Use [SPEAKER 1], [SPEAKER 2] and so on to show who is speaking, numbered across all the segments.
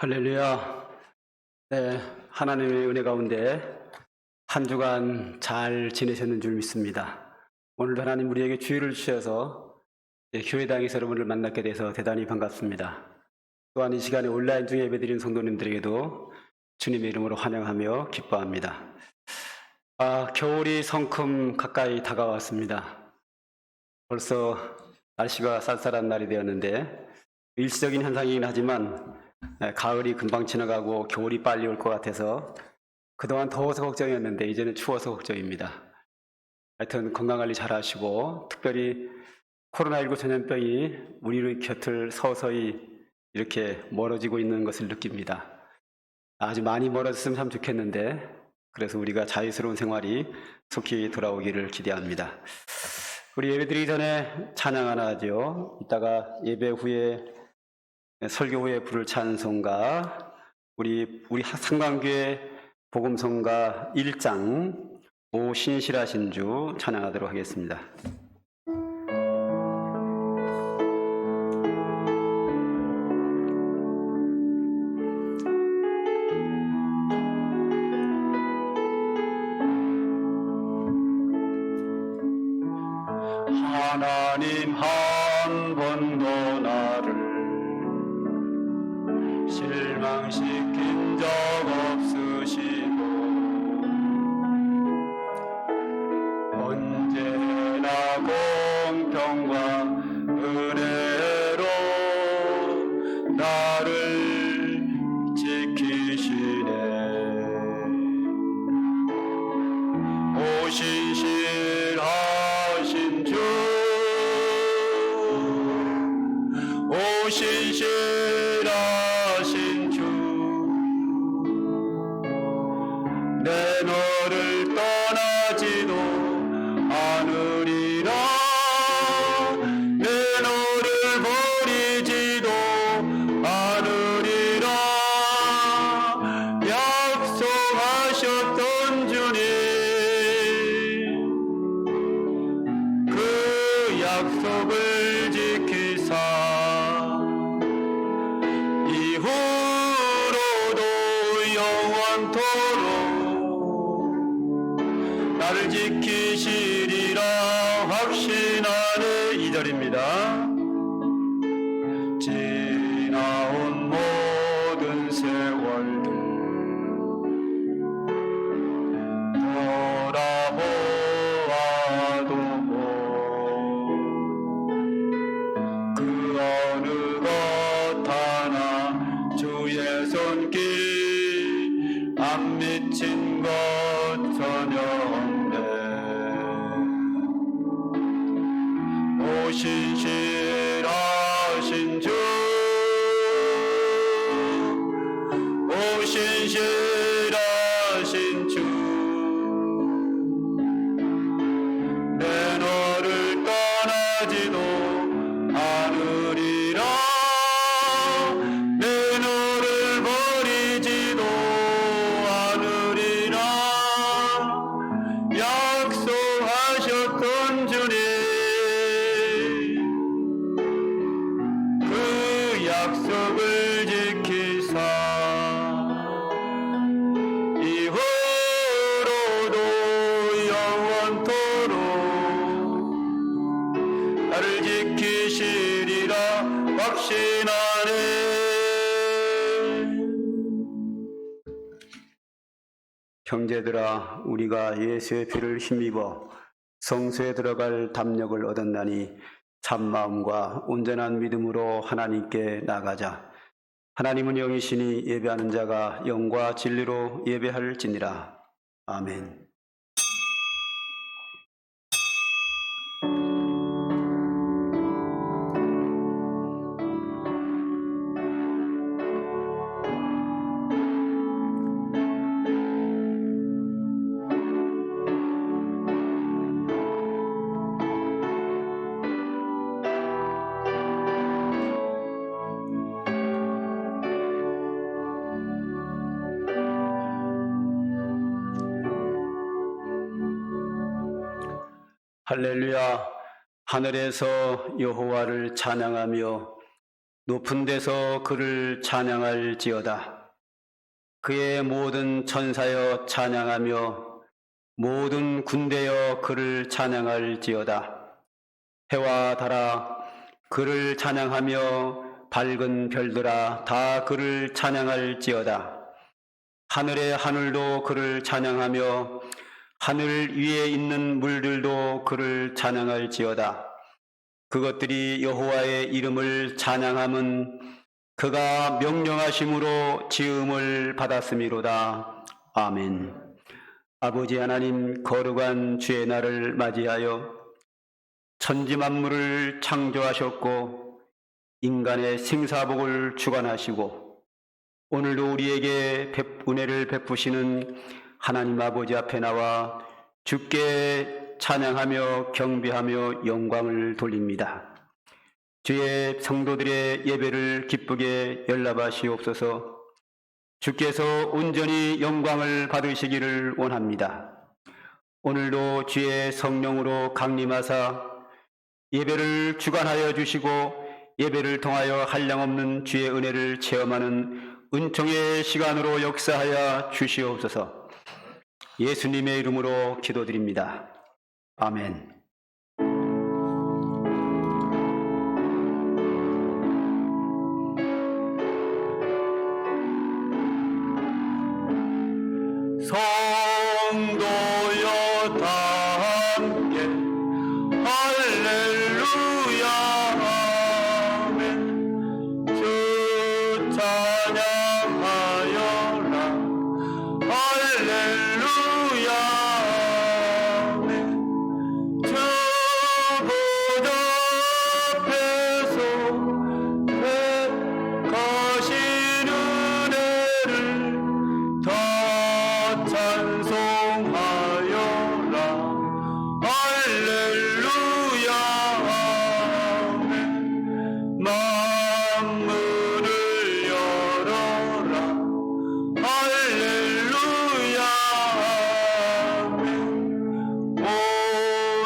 [SPEAKER 1] 할렐루야. 네, 하나님의 은혜 가운데 한 주간 잘 지내셨는 줄 믿습니다. 오늘도 하나님 우리에게 주의를 주셔서 교회당에서 여러분을 만나게 돼서 대단히 반갑습니다. 또한 이 시간에 온라인 중에 예배드리는 성도님들에게도 주님의 이름으로 환영하며 기뻐합니다. 겨울이 성큼 가까이 다가왔습니다. 벌써 날씨가 쌀쌀한 날이 되었는데 일시적인 현상이긴 하지만 가을이 금방 지나가고 겨울이 빨리 올 것 같아서 그동안 더워서 걱정이었는데 이제는 추워서 걱정입니다. 하여튼 건강관리 잘 하시고 특별히 코로나19 전염병이 우리 곁을 서서히 이렇게 멀어지고 있는 것을 느낍니다. 아주 많이 멀어졌으면 참 좋겠는데 그래서 우리가 자유스러운 생활이 속히 돌아오기를 기대합니다. 우리 예배드리기 전에 찬양 하나 하죠. 이따가 예배 후에 설교 후에 부를 찬송가 우리 상광교회 복음성가 1장 오 신실하신 주 찬양하도록 하겠습니다. 하나님 한 번도 나를 실망시킨 적 없으시고 언제나 공평과 은혜로 나를 지키시네. 오 신실하신 주, 오 신실하신 주, 내 너를 떠나지도 않으리라. 내 너를 버리지도 않으리라. 약속하셨던 주님, 그 약속을 지키사 이후로도 영원토록 나를 지키시리라 확신하네. 2절입니다. 지나온 모든 세월들 돌아보아도 그 어느 것 하나 주의 손길 안 미친 것 전혀 없네. 오 신실하신 주, 오 신실하신 주, 내 너를 떠나지도 않으리라. 내 너를 버리지도 않으리라. 약속하셨던 주님, 그 약속을 지키사 이후로도 영원토록 나를 지키시리라 확신하네. 형제들아, 우리가 예수의 피를 힘입어 성소에 들어갈 담력을 얻었나니 참마음과 온전한 믿음으로 하나님께 나가자. 하나님은 영이시니 예배하는 자가 영과 진리로 예배할지니라. 아멘. 할렐루야. 하늘에서 여호와를 찬양하며 높은 데서 그를 찬양할지어다. 그의 모든 천사여 찬양하며 모든 군대여 그를 찬양할지어다. 해와 달아 그를 찬양하며 밝은 별들아 다 그를 찬양할지어다. 하늘의 하늘도 그를 찬양하며 하늘 위에 있는 물들도 그를 찬양할지어다. 그것들이 여호와의 이름을 찬양함은 그가 명령하심으로 지음을 받았음이로다. 아멘. 아버지 하나님, 거룩한 주의 날을 맞이하여 천지 만물을 창조하셨고 인간의 생사복을 주관하시고 오늘도 우리에게 은혜를 베푸시는 하나님 아버지 앞에 나와 주께 찬양하며 경배하며 영광을 돌립니다. 주의 성도들의 예배를 기쁘게 연락하시옵소서. 주께서 온전히 영광을 받으시기를 원합니다. 오늘도 주의 성령으로 강림하사 예배를 주관하여 주시고 예배를 통하여 한량없는 주의 은혜를 체험하는 은총의 시간으로 역사하여 주시옵소서. 예수님의 이름으로 기도드립니다. 아멘. 성도여 다 함께 할렐루야 아멘. 주 찬양하여라 할렐루야 아멘. 주 보좌 앞에서 백하신 은혜를 다 찬송하여라 할렐루야 아멘. 만물을 열어라 할렐루야 아멘. 온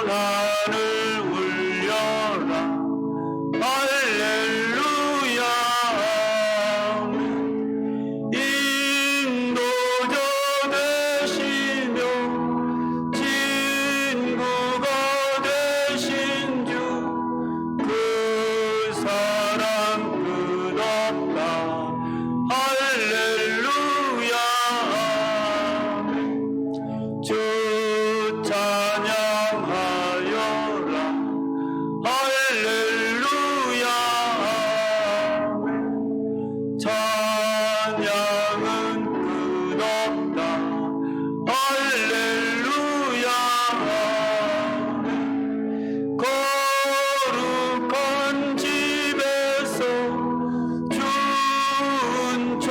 [SPEAKER 1] 하늘 울려라 할렐루야 아멘. 인도자 되시며 친구가 되신 주 그 사랑 끝없다 할렐루야 아멘. 주 찬양하여라 할렐루야 아멘. 찬양은 끝없다 할렐루야 아멘. 거룩한 집에서 준총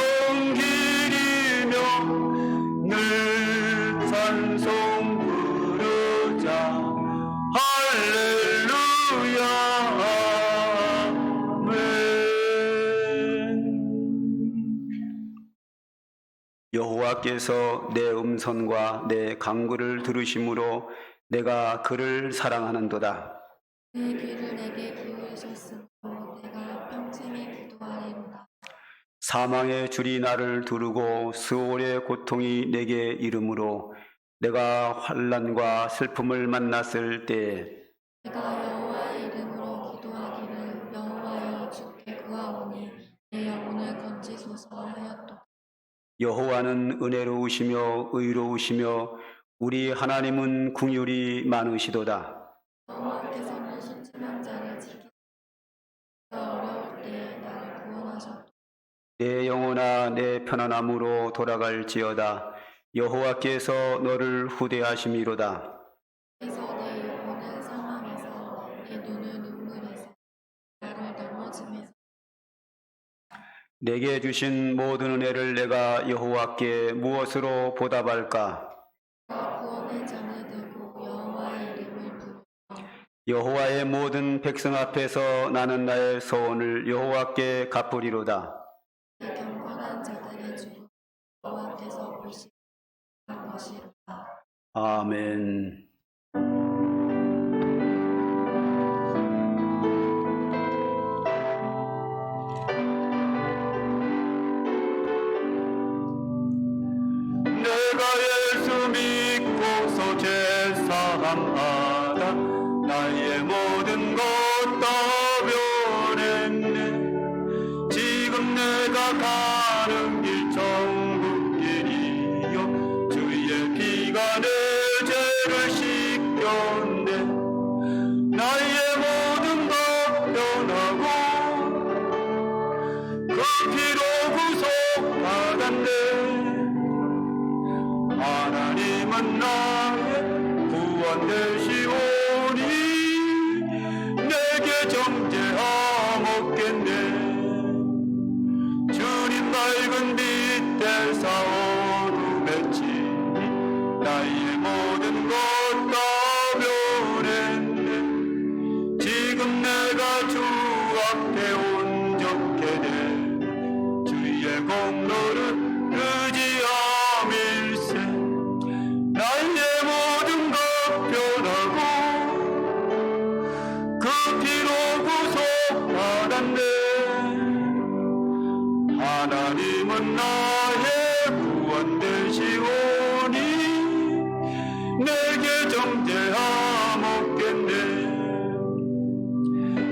[SPEAKER 1] 기리며 늘 찬송 부르자 할렐루야 아멘. 여호와께서 내 음성과 내 간구를 들으심으로 내가 그를 사랑하는도다.
[SPEAKER 2] 내 귀를 내게 기울이셨으므로 내가 평생에 기도하리로다.
[SPEAKER 1] 사망의 줄이 나를 두르고 스올의 고통이 내게 이르므로 내가 환난과 슬픔을 만났을 때에
[SPEAKER 2] 내가 여호와의 이름으로 기도하기를 여호와여 주께 구하오니 내 영혼을 건지소서 하였도다.
[SPEAKER 1] 여호와는 은혜로우시며 의로우시며 우리 하나님은 긍휼이 많으시도다.
[SPEAKER 2] 여호와께서는 순진한 자를 지키시고 어려울 때에 나를 구원하셨도다.
[SPEAKER 1] 내 영혼아 내 편안함으로 돌아갈지어다. 여호와께서 너를 후대하심이로다.
[SPEAKER 2] 그래서 내 영혼은 사망에서 내 눈은 눈물에서 나를 넘어짐에서
[SPEAKER 1] 내게 주신 모든 은혜를 내가 여호와께 무엇으로 보답할까?
[SPEAKER 2] 내가 구원의 잔을 들고 여호와의 이름을 부르며
[SPEAKER 1] 여호와의 모든 백성 앞에서 나는 나의 소원을 여호와께 갚으리로다.
[SPEAKER 2] 내 경건한 자들의 죽음 여호와께서 보시는 것이로다.
[SPEAKER 1] 아멘.
[SPEAKER 3] 예수 믿고서 제사함하다 나의 모든 것 다 변했네. 지금 내가 가는 길 천국길이요 주의 피가 내 죄를 씻겼네. 나의 모든 것 변하고 그 피로 구속받았네. 하나님은 나의 구원 되시오니 내게 정죄함없겠네. 주님 밝은 빛에서 어둠에 치니 나의 모든 것 다 변했네. 지금 내가 주 앞에 온전케 돼 주의 공로를 의지함일세. 나의 모든 것 변하고 그 피로 구속받았네. 하나님은 나의 구원 되시오니 내게 정죄함없겠네.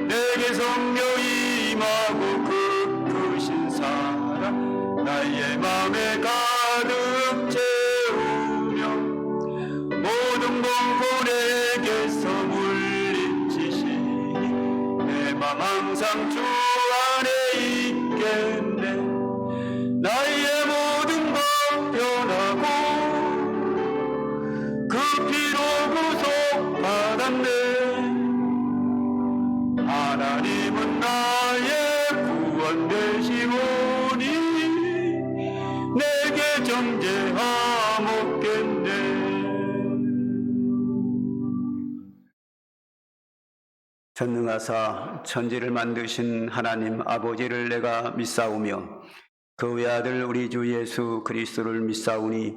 [SPEAKER 3] 내게 성령 임하고 그 크신 사랑 나의 맘에 가득 채우며 모든 공포 내게서 물리치시니 내 맘 항상 주 안에 있겠네. 나의 모든 것 변하고 그 피로 구속받았네. 하나님은 나의 구원 되시오니 내게 정죄함없겠네.
[SPEAKER 1] 전능하사 천지를 만드신 하나님 아버지를 내가 믿사오며 그 외아들 우리 주 예수 그리스도를 믿사오니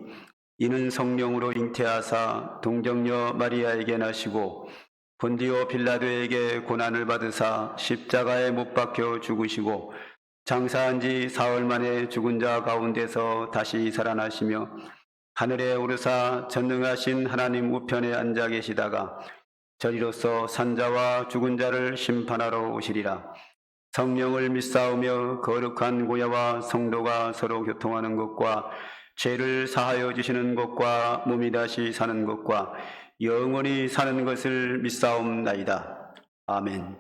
[SPEAKER 1] 이는 성령으로 잉태하사 동정녀 마리아에게 나시고 본디오 빌라도에게 고난을 받으사 십자가에 못 박혀 죽으시고 장사한 지 사흘 만에 죽은 자 가운데서 다시 살아나시며 하늘에 오르사 전능하신 하나님 우편에 앉아 계시다가 저리로서 산자와 죽은 자를 심판하러 오시리라. 성령을 믿사오며 거룩한 고야와 성도가 서로 교통하는 것과 죄를 사하여 주시는 것과 몸이 다시 사는 것과 영원히 사는 것을 믿사옵나이다. 아멘.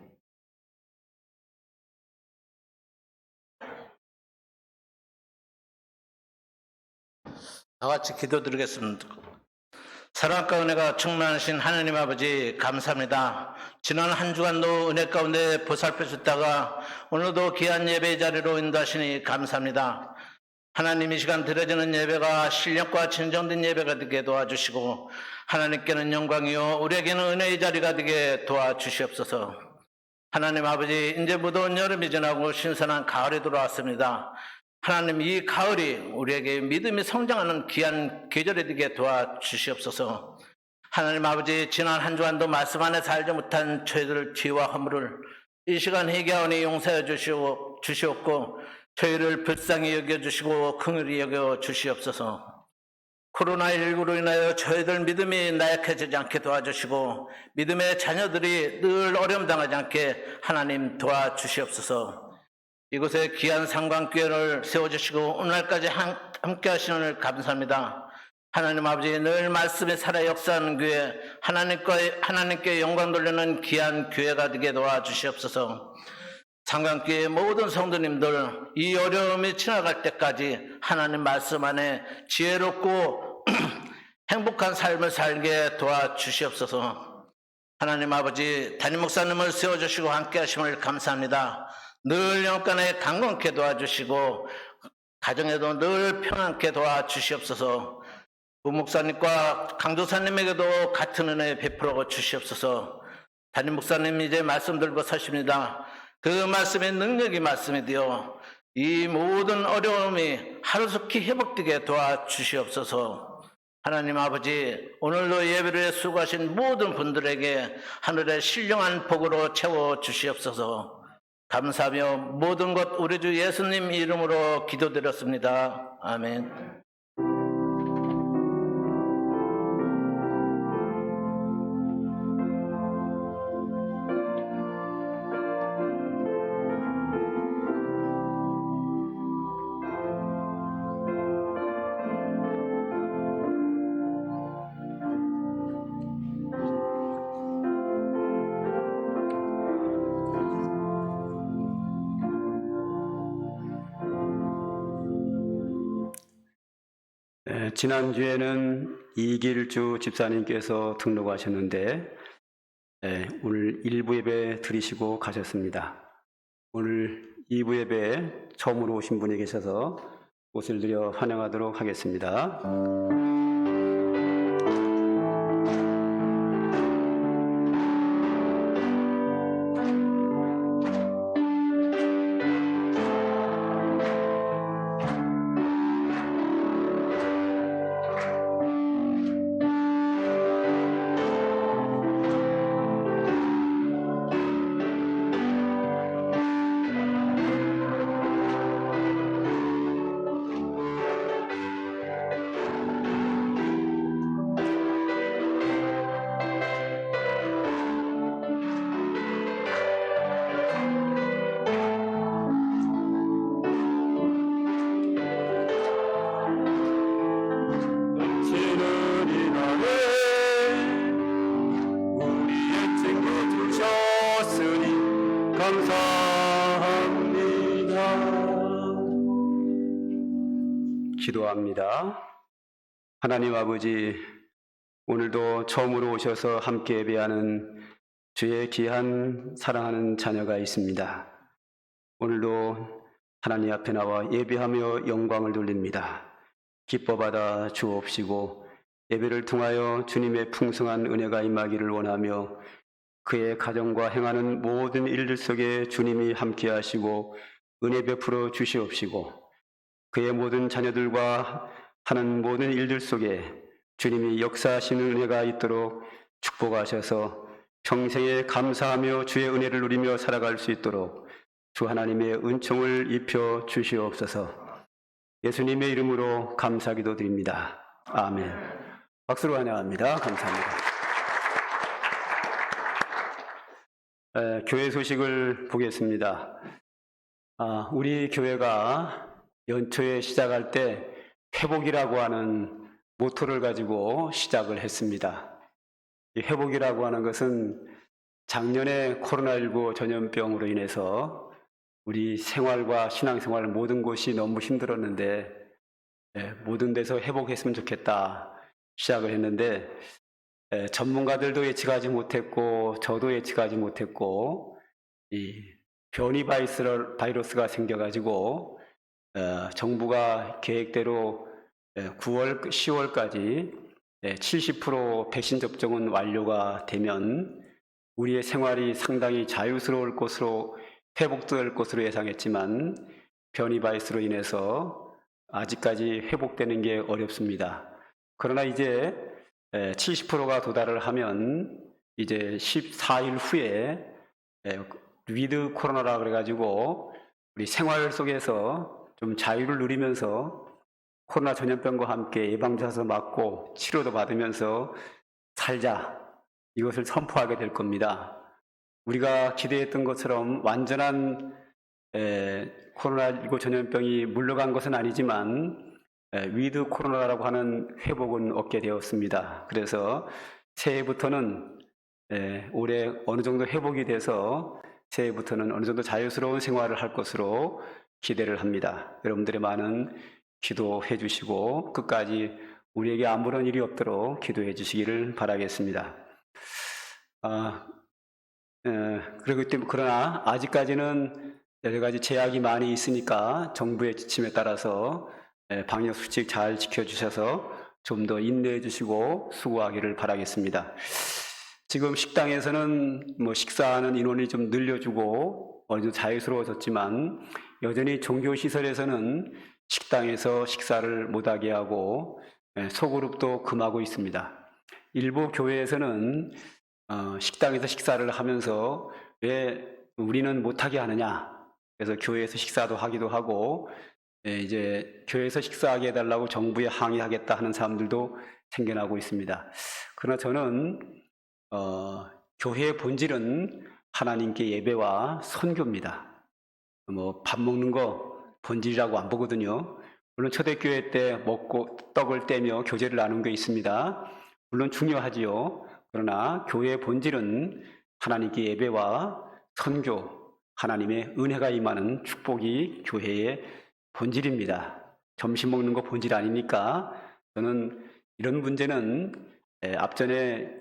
[SPEAKER 4] 다 같이 기도드리겠습니다. 사랑과 은혜가 충만하신 하나님 아버지 감사합니다. 지난 한 주간도 은혜 가운데 보살펴 주다가 오늘도 귀한 예배 자리로 인도하시니 감사합니다. 하나님 이 시간 드려지는 예배가 신령과 진정된 예배가 되게 도와주시고 하나님께는 영광이요 우리에게는 은혜의 자리가 되게 도와주시옵소서. 하나님 아버지 이제 무더운 여름이 지나고 신선한 가을이 돌아왔습니다. 하나님 이 가을이 우리에게 믿음이 성장하는 귀한 계절이 되게 도와주시옵소서. 하나님 아버지 지난 한 주간도 말씀 안에 살지 못한 저희들 죄와 허물을 이 시간 회개하오니 용서해 주시옵고 저희를 불쌍히 여겨주시고 긍휼히 여겨주시옵소서. 코로나19로 인하여 저희들 믿음이 나약해지지 않게 도와주시고 믿음의 자녀들이 늘 어려움 당하지 않게 하나님 도와주시옵소서. 이곳에 귀한 상관교회를 세워주시고 오늘날까지 함께 하시는 감사합니다. 하나님 아버지 늘 말씀에 살아 역사하는 교회 하나님께 영광 돌리는 귀한 교회가 되게 도와주시옵소서. 상관교회의 모든 성도님들 이 어려움이 지나갈 때까지 하나님 말씀 안에 지혜롭고 행복한 삶을 살게 도와주시옵소서. 하나님 아버지 담임 목사님을 세워주시고 함께 하심을 감사합니다. 늘 영간에 강건케 도와주시고 가정에도 늘 평안케 도와주시옵소서. 부목사님과 강도사님에게도 같은 은혜 베풀어 주시옵소서. 담임 목사님 이제 말씀 들고 서십니다. 그 말씀의 능력이 말씀이 되어 이 모든 어려움이 하루속히 회복되게 도와주시옵소서. 하나님 아버지 오늘도 예배를 수고하신 모든 분들에게 하늘의 신령한 복으로 채워주시옵소서. 감사하며 모든 것 우리 주 예수님 이름으로 기도드렸습니다. 아멘.
[SPEAKER 1] 지난주에는 이길주 집사님께서 등록하셨는데 오늘 1부 예배 드리시고 가셨습니다. 오늘 2부 예배에 처음으로 오신 분이 계셔서 옷을 드려 환영하도록 하겠습니다.
[SPEAKER 3] 넘치는 이날에 우리의 친구 주셨으니 감사합니다.
[SPEAKER 1] 기도합니다. 하나님 아버지, 오늘도 처음으로 오셔서 함께 예배하는 주의 귀한 사랑하는 자녀가 있습니다. 오늘도 하나님 앞에 나와 예배하며 영광을 돌립니다. 기뻐받아 주옵시고 예배를 통하여 주님의 풍성한 은혜가 임하기를 원하며 그의 가정과 행하는 모든 일들 속에 주님이 함께하시고 은혜 베풀어 주시옵시고 그의 모든 자녀들과 하는 모든 일들 속에 주님이 역사하시는 은혜가 있도록 축복하셔서 평생에 감사하며 주의 은혜를 누리며 살아갈 수 있도록 주 하나님의 은총을 입혀 주시옵소서. 예수님의 이름으로 감사기도 드립니다. 아멘. 박수로 환영합니다. 감사합니다. 교회 소식을 보겠습니다. 우리 교회가 연초에 시작할 때 회복이라고 하는 모토를 가지고 시작을 했습니다. 이 회복이라고 하는 것은 작년에 코로나19 전염병으로 인해서 우리 생활과 신앙생활 모든 곳이 너무 힘들었는데 모든 데서 회복했으면 좋겠다 시작을 했는데 전문가들도 예측하지 못했고 저도 예측하지 못했고 이 변이 바이러스가 생겨가지고 정부가 계획대로 9월, 10월까지 70% 백신 접종은 완료가 되면 우리의 생활이 상당히 자유스러울 것으로 회복될 것으로 예상했지만 변이 바이러스로 인해서 아직까지 회복되는 게 어렵습니다. 그러나 이제 70%가 도달을 하면 이제 14일 후에 위드 코로나라 그래가지고 우리 생활 속에서 좀 자유를 누리면서 코로나 전염병과 함께 예방주사서 맞고 치료도 받으면서 살자, 이것을 선포하게 될 겁니다. 우리가 기대했던 것처럼 완전한 코로나19 전염병이 물러간 것은 아니지만 위드 코로나라고 하는 회복은 얻게 되었습니다. 그래서 새해부터는 올해 어느 정도 회복이 돼서 새해부터는 어느 정도 자유스러운 생활을 할 것으로 기대를 합니다. 여러분들의 많은 기도해 주시고 끝까지 우리에게 아무런 일이 없도록 기도해 주시기를 바라겠습니다. 그러나 아직까지는 여러 가지 제약이 많이 있으니까 정부의 지침에 따라서 방역 수칙 잘 지켜주셔서 좀 더 인내해 주시고 수고하기를 바라겠습니다. 지금 식당에서는 식사하는 인원이 좀 늘려주고 어느 정도 자유스러워졌지만 여전히 종교시설에서는 식당에서 식사를 못하게 하고 소그룹도 금하고 있습니다. 일부 교회에서는 식당에서 식사를 하면서 왜 우리는 못하게 하느냐, 그래서 교회에서 식사도 하기도 하고 이제 교회에서 식사하게 해달라고 정부에 항의하겠다 하는 사람들도 생겨나고 있습니다. 그러나 저는 교회의 본질은 하나님께 예배와 선교입니다. 밥 먹는 거 본질이라고 안 보거든요. 물론 초대교회 때 먹고 떡을 떼며 교제를 나눈 게 있습니다. 물론 중요하지요. 그러나 교회의 본질은 하나님께 예배와 선교, 하나님의 은혜가 임하는 축복이 교회의 본질입니다. 점심 먹는 거 본질 아닙니까? 저는 이런 문제는 앞전에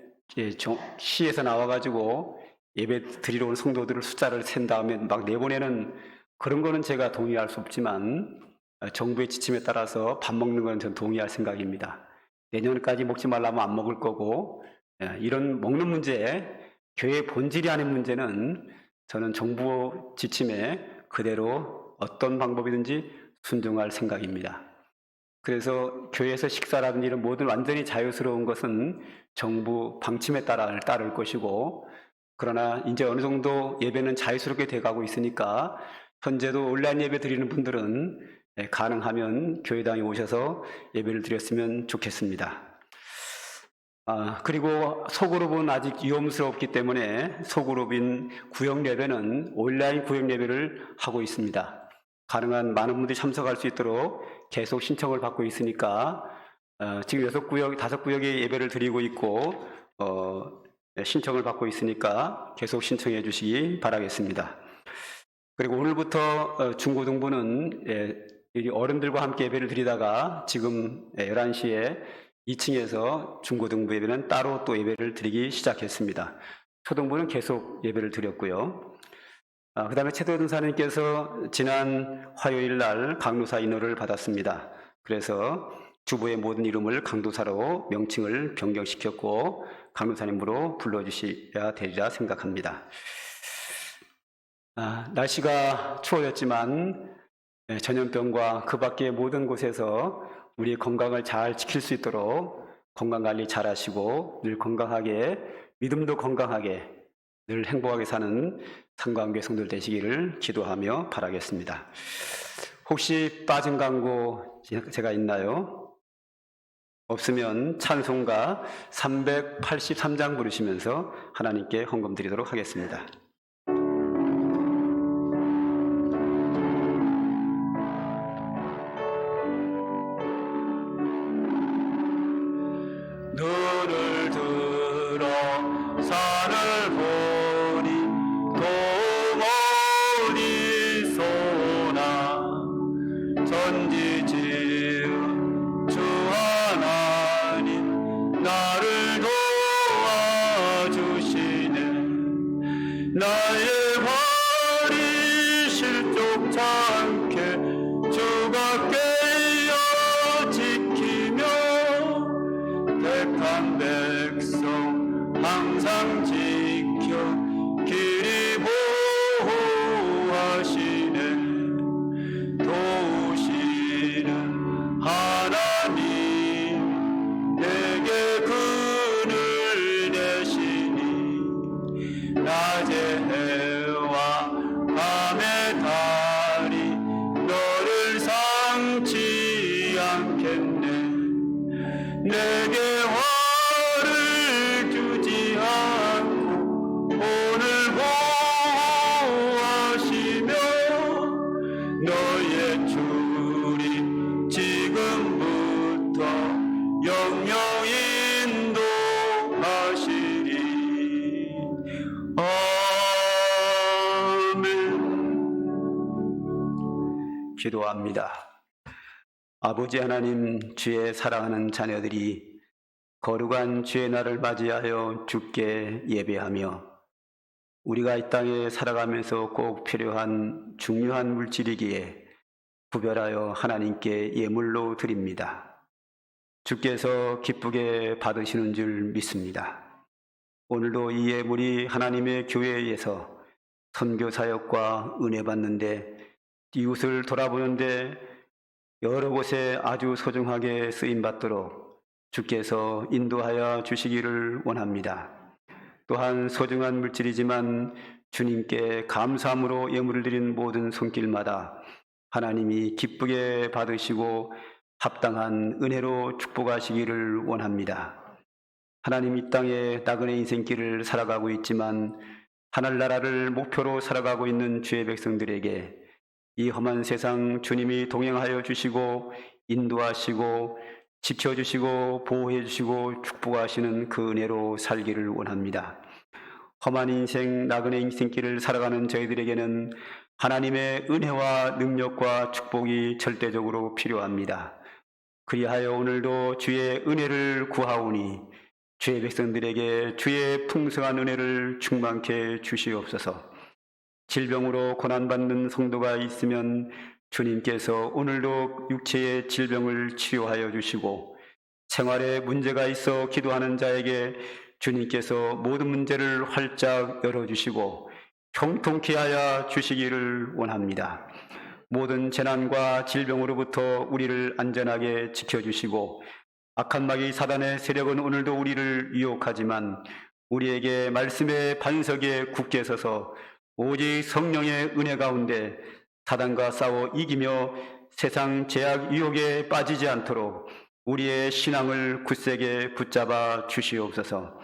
[SPEAKER 1] 시에서 나와가지고 예배 드리러 온 성도들을 숫자를 센 다음에 막 내보내는 그런 거는 제가 동의할 수 없지만 정부의 지침에 따라서 밥 먹는 건 저는 동의할 생각입니다. 내년까지 먹지 말라면 안 먹을 거고 이런 먹는 문제, 교회 본질이 아닌 문제는 저는 정부 지침에 그대로 어떤 방법이든지 순종할 생각입니다. 그래서 교회에서 식사라든지 이런 모든 완전히 자유스러운 것은 정부 방침에 따를 것이고, 그러나 이제 어느 정도 예배는 자유스럽게 돼가고 있으니까 현재도 온라인 예배 드리는 분들은 가능하면 교회당에 오셔서 예배를 드렸으면 좋겠습니다. 그리고 소그룹은 아직 위험스럽기 때문에 소그룹인 구역 예배는 온라인 구역 예배를 하고 있습니다. 가능한 많은 분들이 참석할 수 있도록 계속 신청을 받고 있으니까 지금 6구역, 5구역에 예배를 드리고 있고 신청을 받고 있으니까 계속 신청해 주시기 바라겠습니다. 그리고 오늘부터 중고등부는 어른들과 함께 예배를 드리다가 지금 11시에 2층에서 중고등부 예배는 따로 또 예배를 드리기 시작했습니다. 초등부는 계속 예배를 드렸고요. 그 다음에 최도현 전사님께서 지난 화요일 날 강도사 인호를 받았습니다. 그래서 주보의 모든 이름을 강도사로 명칭을 변경시켰고 강도사님으로 불러주셔야 되리라 생각합니다. 날씨가 추워졌지만 전염병과 그 밖의 모든 곳에서 우리의 건강을 잘 지킬 수 있도록 건강관리 잘 하시고 늘 건강하게, 믿음도 건강하게, 늘 행복하게 사는 상관교회 성도들 되시기를 기도하며 바라겠습니다. 혹시 빠진 광고 제가 있나요? 없으면 찬송가 383장 부르시면서 하나님께 헌금 드리도록 하겠습니다.
[SPEAKER 3] 눈을 들어 산을 보니 도머니 소나 전지지은 주 하나님 나를 도와주시네. 나의 발이 실족치 않게 주가 깨어 지키며 택한 백성 항상 지켜 길이 보호하시네. 도우시는 하나님 내게 그늘 내시니 낮에 해와 밤에 달이 너를 상치 않겠네. 내게 화를 주지 않고 오늘 보호하시며 너의 줄이 지금부터 영영 인도하시리. 아멘.
[SPEAKER 1] 기도합니다. 아버지 하나님, 주의 사랑하는 자녀들이 거룩한 주의 날을 맞이하여 주께 예배하며 우리가 이 땅에 살아가면서 꼭 필요한 중요한 물질이기에 구별하여 하나님께 예물로 드립니다. 주께서 기쁘게 받으시는 줄 믿습니다. 오늘도 이 예물이 하나님의 교회에서 선교 사역과 은혜 받는데, 이웃을 돌아보는데 여러 곳에 아주 소중하게 쓰임받도록 주께서 인도하여 주시기를 원합니다. 또한 소중한 물질이지만 주님께 감사함으로 예물을 드린 모든 손길마다 하나님이 기쁘게 받으시고 합당한 은혜로 축복하시기를 원합니다. 하나님, 이 땅에 나그네 인생길을 살아가고 있지만 하늘나라를 목표로 살아가고 있는 주의 백성들에게 이 험한 세상 주님이 동행하여 주시고 인도하시고 지켜주시고 보호해주시고 축복하시는 그 은혜로 살기를 원합니다. 험한 인생, 나그네 인생길을 살아가는 저희들에게는 하나님의 은혜와 능력과 축복이 절대적으로 필요합니다. 그리하여 오늘도 주의 은혜를 구하오니 주의 백성들에게 주의 풍성한 은혜를 충만케 주시옵소서. 질병으로 고난받는 성도가 있으면 주님께서 오늘도 육체의 질병을 치료하여 주시고, 생활에 문제가 있어 기도하는 자에게 주님께서 모든 문제를 활짝 열어주시고 형통케 하여 주시기를 원합니다. 모든 재난과 질병으로부터 우리를 안전하게 지켜주시고, 악한 마귀 사단의 세력은 오늘도 우리를 유혹하지만 우리에게 말씀의 반석에 굳게 서서 오직 성령의 은혜 가운데 사단과 싸워 이기며 세상 제약 유혹에 빠지지 않도록 우리의 신앙을 굳세게 붙잡아 주시옵소서.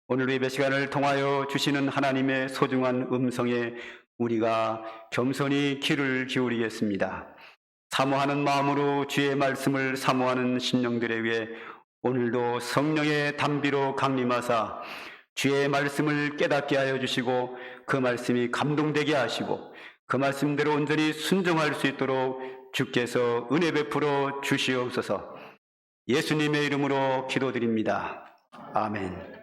[SPEAKER 1] 오늘 예배 시간을 통하여 주시는 하나님의 소중한 음성에 우리가 겸손히 귀를 기울이겠습니다. 사모하는 마음으로 주의 말씀을 사모하는 심령들에 위해 오늘도 성령의 담비로 강림하사 주의 말씀을 깨닫게 하여 주시고, 그 말씀이 감동되게 하시고 그 말씀대로 온전히 순종할 수 있도록 주께서 은혜 베풀어 주시옵소서. 예수님의 이름으로 기도드립니다. 아멘.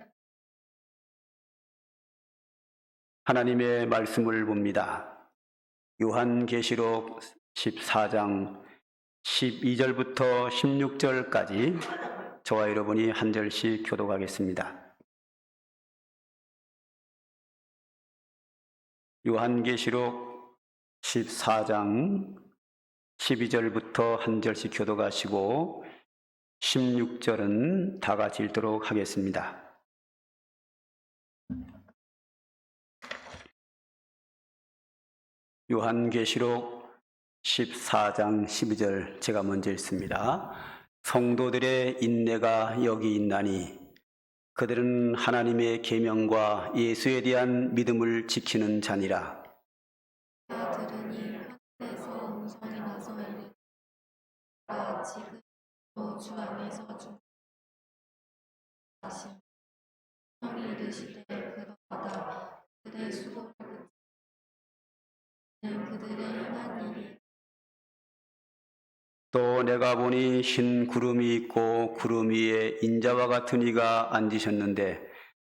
[SPEAKER 1] 하나님의 말씀을 봅니다. 요한계시록 14장 12절부터 16절까지 저와 여러분이 한 절씩 교독하겠습니다. 요한계시록 14장 12절부터 한 절씩 교독하시고 16절은 다 같이 읽도록 하겠습니다. 요한계시록 14장 12절 제가 먼저 읽습니다. 성도들의 인내가 여기 있나니 그들은 하나님의 계명과 예수에 대한 믿음을 지키는 자니라.
[SPEAKER 2] 내가 들으니 하늘에서 음성이 나서 이르되 내가 지금 주 안에서 주하신 성령이 이르시되 그러하다. 그들의 수고를 그치는 그들의 행한 일이.
[SPEAKER 1] 또 내가 보니 흰 구름이 있고 구름 위에 인자와 같은 이가 앉으셨는데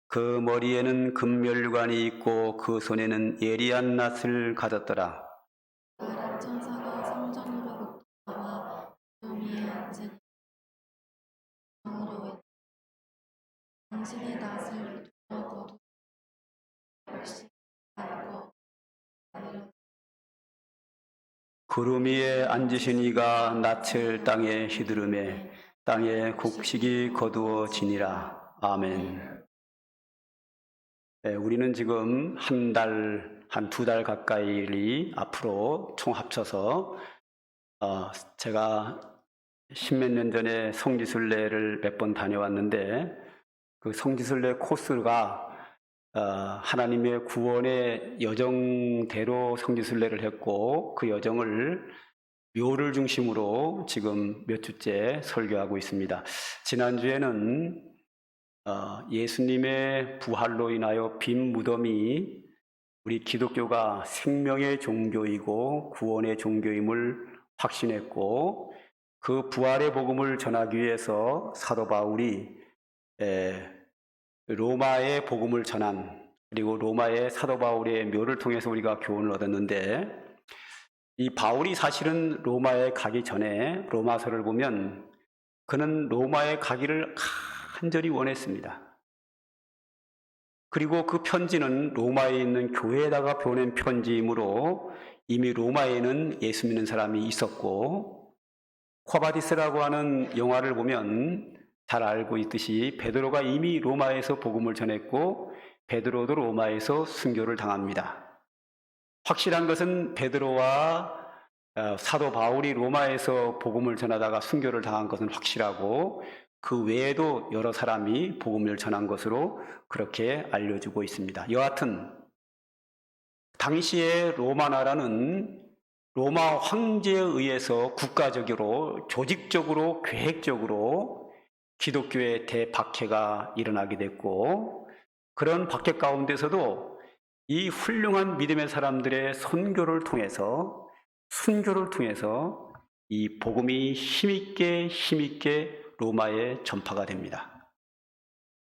[SPEAKER 1] 그 머리에는 금멸관이 있고 그 손에는 예리한 낫을 가졌더라.
[SPEAKER 2] 다른 천사가 성전으로부터 나와 구름 위에 앉은 성으로 당신의 낫을 두르고 역시 알고 아니라.
[SPEAKER 1] 구름 위에 앉으신 이가 낯을 땅에 휘두르매 땅에 곡식이 거두어지니라. 아멘. 네, 우리는 지금 한 두 달 가까이 앞으로 총 합쳐서 제가 십몇 년 전에 성지순례를 몇 번 다녀왔는데 그 성지순례 코스가 하나님의 구원의 여정대로 성지순례를 했고 그 여정을 묘를 중심으로 지금 몇 주째 설교하고 있습니다. 지난주에는 예수님의 부활로 인하여 빈 무덤이 우리 기독교가 생명의 종교이고 구원의 종교임을 확신했고, 그 부활의 복음을 전하기 위해서 사도 바울이 로마의 복음을 전한, 그리고 로마의 사도 바울의 묘를 통해서 우리가 교훈을 얻었는데, 이 바울이 사실은 로마에 가기 전에 로마서를 보면 그는 로마에 가기를 간절히 원했습니다. 그리고 그 편지는 로마에 있는 교회에다가 보낸 편지이므로 이미 로마에는 예수 믿는 사람이 있었고, 쿼바디스라고 하는 영화를 보면 잘 알고 있듯이 베드로가 이미 로마에서 복음을 전했고 베드로도 로마에서 순교를 당합니다. 확실한 것은 베드로와 사도 바울이 로마에서 복음을 전하다가 순교를 당한 것은 확실하고, 그 외에도 여러 사람이 복음을 전한 것으로 그렇게 알려지고 있습니다. 여하튼 당시에 로마 나라는 로마 황제에 의해서 국가적으로 조직적으로 계획적으로 기독교의 대박해가 일어나게 됐고, 그런 박해 가운데서도 이 훌륭한 믿음의 사람들의 선교를 통해서 순교를 통해서 이 복음이 힘있게 로마에 전파가 됩니다.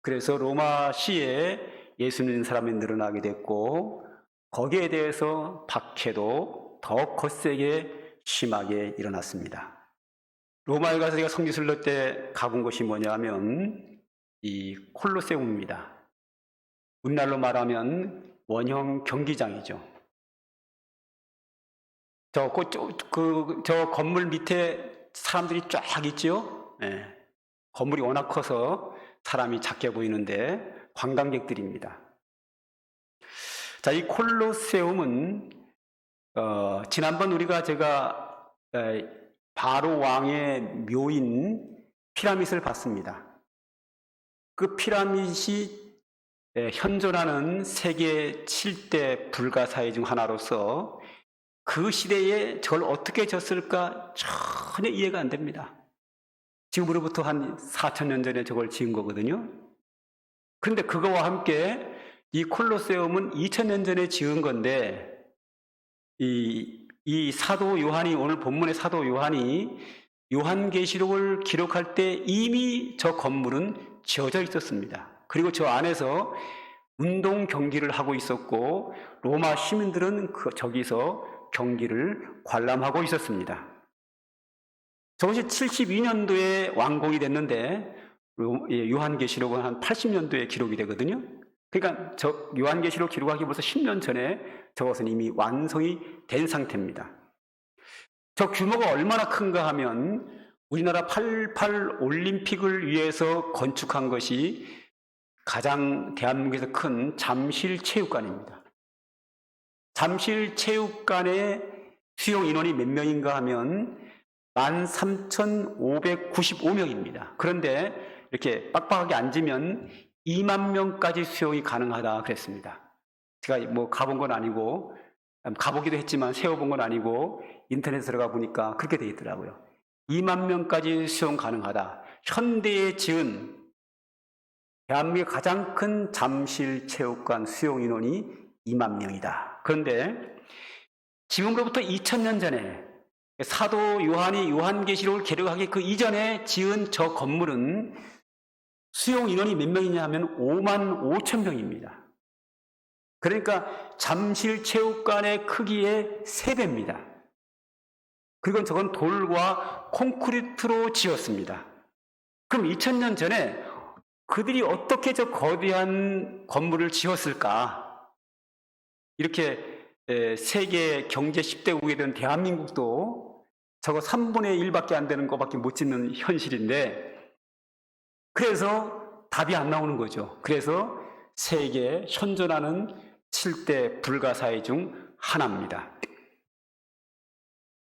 [SPEAKER 1] 그래서 로마시에 예수 믿는 사람이 늘어나게 됐고 거기에 대해서 박해도 더 거세게 심하게 일어났습니다. 로마에 가서 제가 성지순례 때 가본 곳이 뭐냐면 이 콜로세움입니다. 오늘날로 말하면 원형 경기장이죠. 저 건물 밑에 사람들이 쫙 있죠. 예. 건물이 워낙 커서 사람이 작게 보이는데 관광객들입니다. 자, 이 콜로세움은 지난번 제가 바로 왕의 묘인 피라밋을 봤습니다. 그 피라밋이 현존하는 세계 7대 불가사의 중 하나로서 그 시대에 저걸 어떻게 졌을까 전혀 이해가 안 됩니다. 지금으로부터 한 4,000년 전에 저걸 지은 거거든요. 그런데 그거와 함께 이 콜로세움은 2,000년 전에 지은 건데 이 사도 요한이, 오늘 본문의 사도 요한이 요한계시록을 기록할 때 이미 저 건물은 지어져 있었습니다. 그리고 저 안에서 운동 경기를 하고 있었고 로마 시민들은 저기서 경기를 관람하고 있었습니다. 저것이 72년도에 완공이 됐는데 요한계시록은 한 80년도에 기록이 되거든요. 그러니까 요한계시록 기록하기 벌써 10년 전에 저것은 이미 완성이 된 상태입니다. 저 규모가 얼마나 큰가 하면 우리나라 88 올림픽을 위해서 건축한 것이 가장 대한민국에서 큰 잠실체육관입니다. 잠실체육관의 수용 인원이 몇 명인가 하면 13,595명입니다. 그런데 이렇게 빡빡하게 앉으면 2만 명까지 수용이 가능하다 그랬습니다. 제가 뭐 가본 건 아니고, 가보기도 했지만 세워본 건 아니고 인터넷에 들어가 보니까 그렇게 돼 있더라고요. 2만 명까지 수용 가능하다. 현대에 지은 대한민국 가장 큰 잠실체육관 수용 인원이 2만 명이다. 그런데 지금으로부터 2000년 전에 사도 요한이 요한계시록을 기록하기 그 이전에 지은 저 건물은 수용 인원이 몇 명이냐 하면 5만 5천 명입니다. 그러니까 잠실체육관의 크기의 3배입니다. 그리고 저건 돌과 콘크리트로 지었습니다. 그럼 2000년 전에 그들이 어떻게 저 거대한 건물을 지었을까? 이렇게 세계 경제 10대국이 된 대한민국도 저거 3분의 1밖에 안 되는 것밖에 못 짓는 현실인데, 그래서 답이 안 나오는 거죠. 그래서 세계에 현존하는 7대 불가사의 중 하나입니다.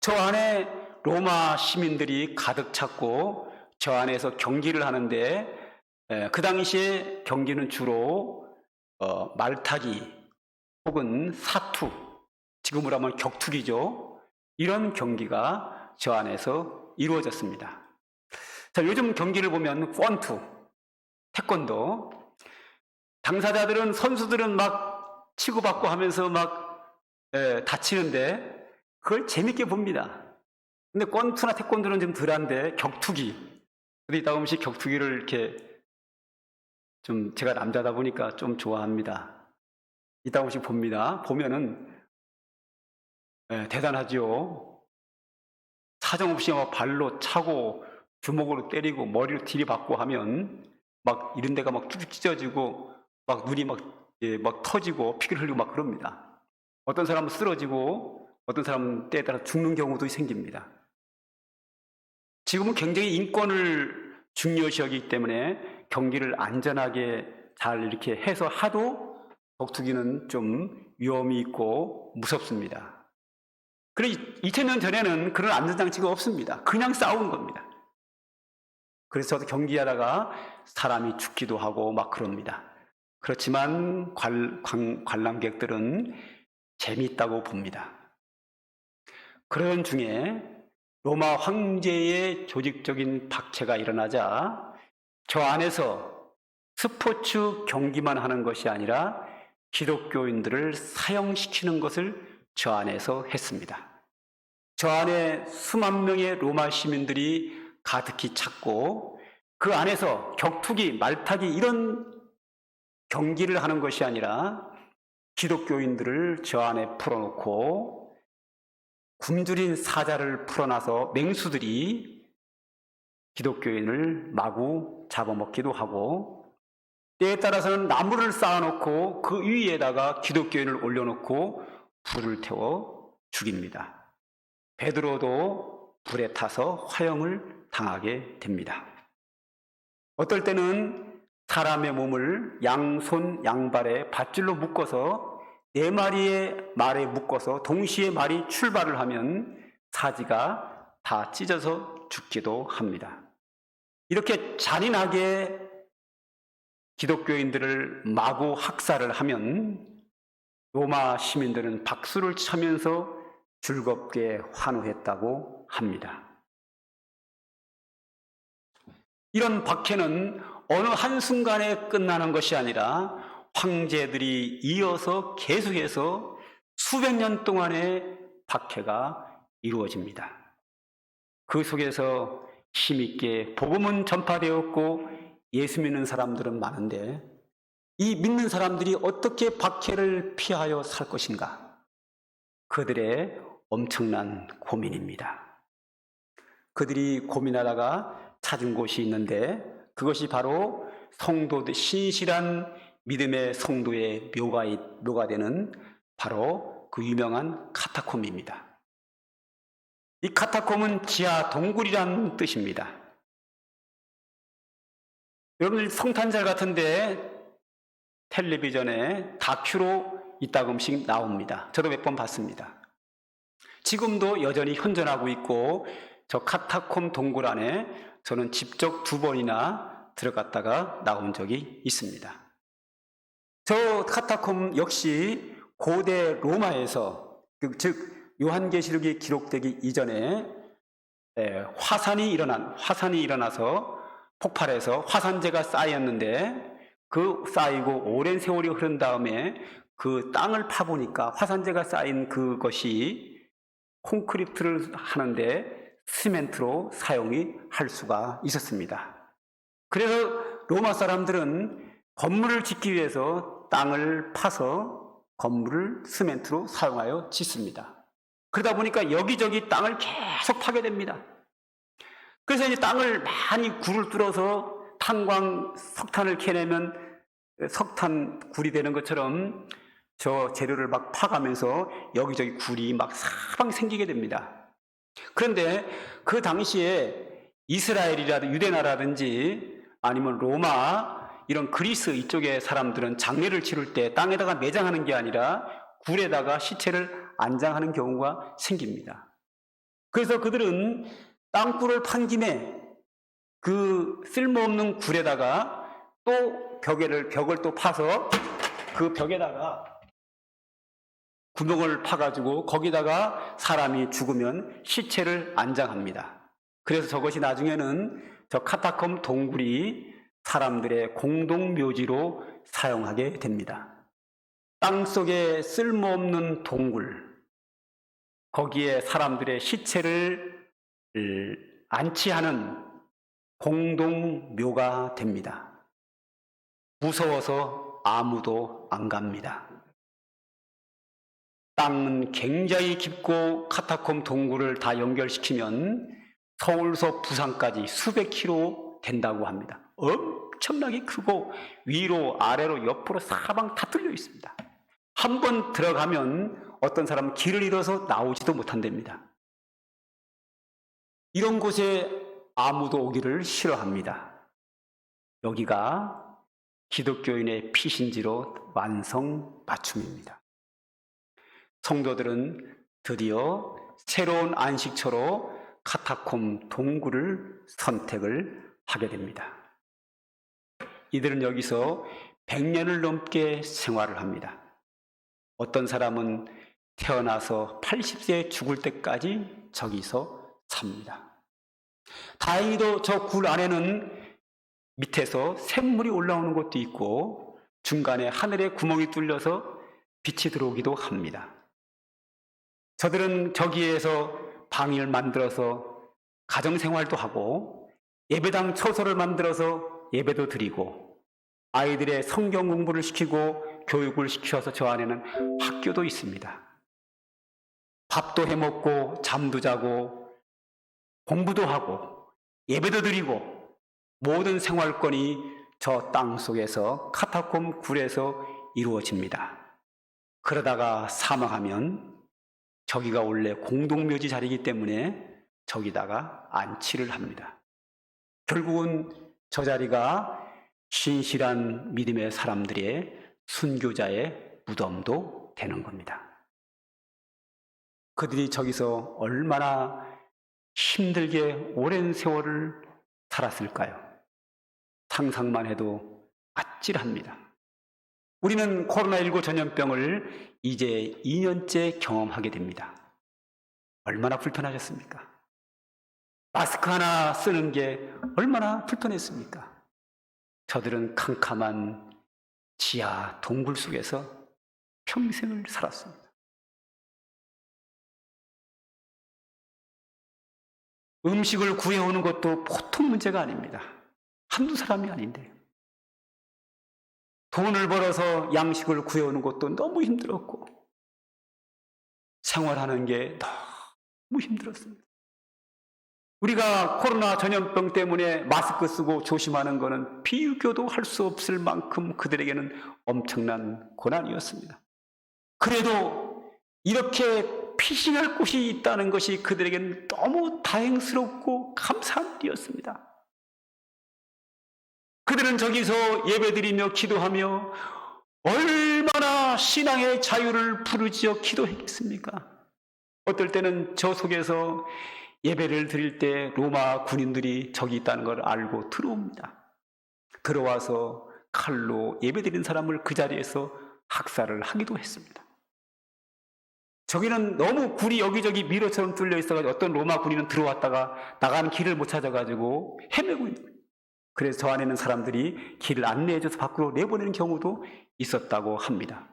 [SPEAKER 1] 저 안에 로마 시민들이 가득 찼고 저 안에서 경기를 하는데 그 당시에 경기는 주로 말타기 혹은 사투, 지금으로 하면 격투기죠. 이런 경기가 저 안에서 이루어졌습니다. 자, 요즘 경기를 보면 권투, 태권도, 당사자들은, 선수들은 막 치고받고 하면서 막 다치는데 그걸 재밌게 봅니다. 근데 권투나 태권도는 좀 덜한데 격투기, 근데 이따 보면 격투기를 이렇게 좀, 제가 남자다 보니까 좀 좋아합니다. 이따 보면 봅니다. 보면은 대단하죠. 사정없이 막 발로 차고 주먹으로 때리고 머리로 들이받고 하면 막 이런 데가 막 쭉쭉 찢어지고 막 눈이 막 터지고 피를 흘리고 막 그럽니다. 어떤 사람은 쓰러지고 어떤 사람은 때에 따라 죽는 경우도 생깁니다. 지금은 굉장히 인권을 중요시 여기기 때문에 경기를 안전하게 잘 이렇게 해서 하도 격투기는 좀 위험이 있고 무섭습니다. 그래 2000년 전에는 그런 안전장치가 없습니다. 그냥 싸우는 겁니다. 그래서 저도 경기하다가 사람이 죽기도 하고 막 그럽니다. 그렇지만 관람객들은 재미있다고 봅니다. 그런 중에 로마 황제의 조직적인 박해가 일어나자 저 안에서 스포츠 경기만 하는 것이 아니라 기독교인들을 사형시키는 것을 저 안에서 했습니다. 저 안에 수만 명의 로마 시민들이 가득히 찼고 그 안에서 격투기, 말타기 이런 경기를 하는 것이 아니라 기독교인들을 저 안에 풀어놓고 굶주린 사자를 풀어놔서 맹수들이 기독교인을 마구 잡아먹기도 하고 때에 따라서는 나무를 쌓아놓고 그 위에다가 기독교인을 올려놓고 불을 태워 죽입니다. 베드로도 불에 타서 화형을 당하게 됩니다. 어떨 때는 사람의 몸을 양손 양발에 밧줄로 묶어서 4마리의 말에 묶어서 동시에 말이 출발을 하면 사지가 다 찢어서 죽기도 합니다. 이렇게 잔인하게 기독교인들을 마구 학살을 하면 로마 시민들은 박수를 치면서 즐겁게 환호했다고 합니다. 이런 박해는 어느 한순간에 끝나는 것이 아니라 황제들이 이어서 계속해서 수백 년 동안의 박해가 이루어집니다. 그 속에서 힘있게 복음은 전파되었고 예수 믿는 사람들은 많은데 이 믿는 사람들이 어떻게 박해를 피하여 살 것인가? 그들의 엄청난 고민입니다. 그들이 고민하다가 찾은 곳이 있는데 그것이 바로 성도들, 신실한 믿음의 성도의 묘가 되는 바로 그 유명한 카타콤입니다. 이 카타콤은 지하 동굴이라는 뜻입니다. 여러분들 성탄절 같은데 텔레비전에 다큐로 이따금씩 나옵니다. 저도 몇 번 봤습니다. 지금도 여전히 현존하고 있고 저 카타콤 동굴 안에 저는 직접 2번이나 들어갔다가 나온 적이 있습니다. 저 카타콤 역시 고대 로마에서 즉 요한계시록이 기록되기 이전에 화산이 일어나서 폭발해서 화산재가 쌓였는데 그 쌓이고 오랜 세월이 흐른 다음에 그 땅을 파보니까 화산재가 쌓인 그것이 콘크리트를 하는데 시멘트로 사용이 할 수가 있었습니다. 그래서 로마 사람들은 건물을 짓기 위해서 땅을 파서 건물을 시멘트로 사용하여 짓습니다. 그러다 보니까 여기저기 땅을 계속 파게 됩니다. 그래서 이제 땅을 많이 굴을 뚫어서 석탄을 캐내면 석탄 굴이 되는 것처럼 저 재료를 막 파가면서 여기저기 굴이 막 사방 생기게 됩니다. 그런데 그 당시에 이스라엘이라든지 유대나라든지 아니면 로마 이런 그리스 이쪽의 사람들은 장례를 치를 때 땅에다가 매장하는 게 아니라 굴에다가 시체를 안장하는 경우가 생깁니다. 그래서 그들은 땅굴을 판 김에 그 쓸모없는 굴에다가 또 벽을 또 파서 그 벽에다가 구멍을 파가지고 거기다가 사람이 죽으면 시체를 안장합니다. 그래서 저것이 나중에는 저 카타콤 동굴이 사람들의 공동묘지로 사용하게 됩니다. 땅속에 쓸모없는 동굴, 거기에 사람들의 시체를 안치하는 공동묘가 됩니다. 무서워서 아무도 안 갑니다. 땅은 굉장히 깊고 카타콤 동굴을 다 연결시키면 서울서 부산까지 수백 킬로 된다고 합니다. 엄청나게 크고 위로 아래로 옆으로 사방 다 뚫려 있습니다. 한 번 들어가면 어떤 사람은 길을 잃어서 나오지도 못한답니다. 이런 곳에 아무도 오기를 싫어합니다. 여기가 기독교인의 피신지로 완성 맞춤입니다. 성도들은 드디어 새로운 안식처로 카타콤 동굴을 선택을 하게 됩니다. 이들은 여기서 100년을 넘게 생활을 합니다. 어떤 사람은 태어나서 80세에 죽을 때까지 저기서 삽니다. 다행히도 저 굴 안에는 밑에서 샘물이 올라오는 곳도 있고 중간에 하늘에 구멍이 뚫려서 빛이 들어오기도 합니다. 저들은 저기에서 방을 만들어서 가정생활도 하고 예배당 처소를 만들어서 예배도 드리고 아이들의 성경 공부를 시키고 교육을 시켜서 저 안에는 학교도 있습니다. 밥도 해먹고 잠도 자고 공부도 하고 예배도 드리고 모든 생활권이 저 땅 속에서 카타콤 굴에서 이루어집니다. 그러다가 사망하면 저기가 원래 공동묘지 자리이기 때문에 저기다가 안치를 합니다. 결국은 저 자리가 신실한 믿음의 사람들의 순교자의 무덤도 되는 겁니다. 그들이 저기서 얼마나 힘들게 오랜 세월을 살았을까요? 상상만 해도 아찔합니다. 우리는 코로나19 전염병을 이제 2년째 경험하게 됩니다. 얼마나 불편하셨습니까? 마스크 하나 쓰는 게 얼마나 불편했습니까? 저들은 캄캄한 지하 동굴 속에서 평생을 살았습니다. 음식을 구해오는 것도 보통 문제가 아닙니다. 한두 사람이 아닌데. 돈을 벌어서 양식을 구해오는 것도 너무 힘들었고 생활하는 게 너무 힘들었습니다. 우리가 코로나 전염병 때문에 마스크 쓰고 조심하는 것은 비교도 할 수 없을 만큼 그들에게는 엄청난 고난이었습니다. 그래도 이렇게 피신할 곳이 있다는 것이 그들에게는 너무 다행스럽고 감사한 일이었습니다. 그들은 저기서 예배드리며 기도하며 얼마나 신앙의 자유를 부르짖어 기도했겠습니까? 어떨 때는 저 속에서 예배를 드릴 때 로마 군인들이 저기 있다는 걸 알고 들어옵니다. 들어와서 칼로 예배드린 사람을 그 자리에서 학살을 하기도 했습니다. 저기는 너무 굴이 여기저기 미로처럼 뚫려 있어가지고 어떤 로마 군인은 들어왔다가 나가는 길을 못 찾아가지고 헤매고 있는 거예요. 그래서 저 안에 있는 사람들이 길을 안내해줘서 밖으로 내보내는 경우도 있었다고 합니다.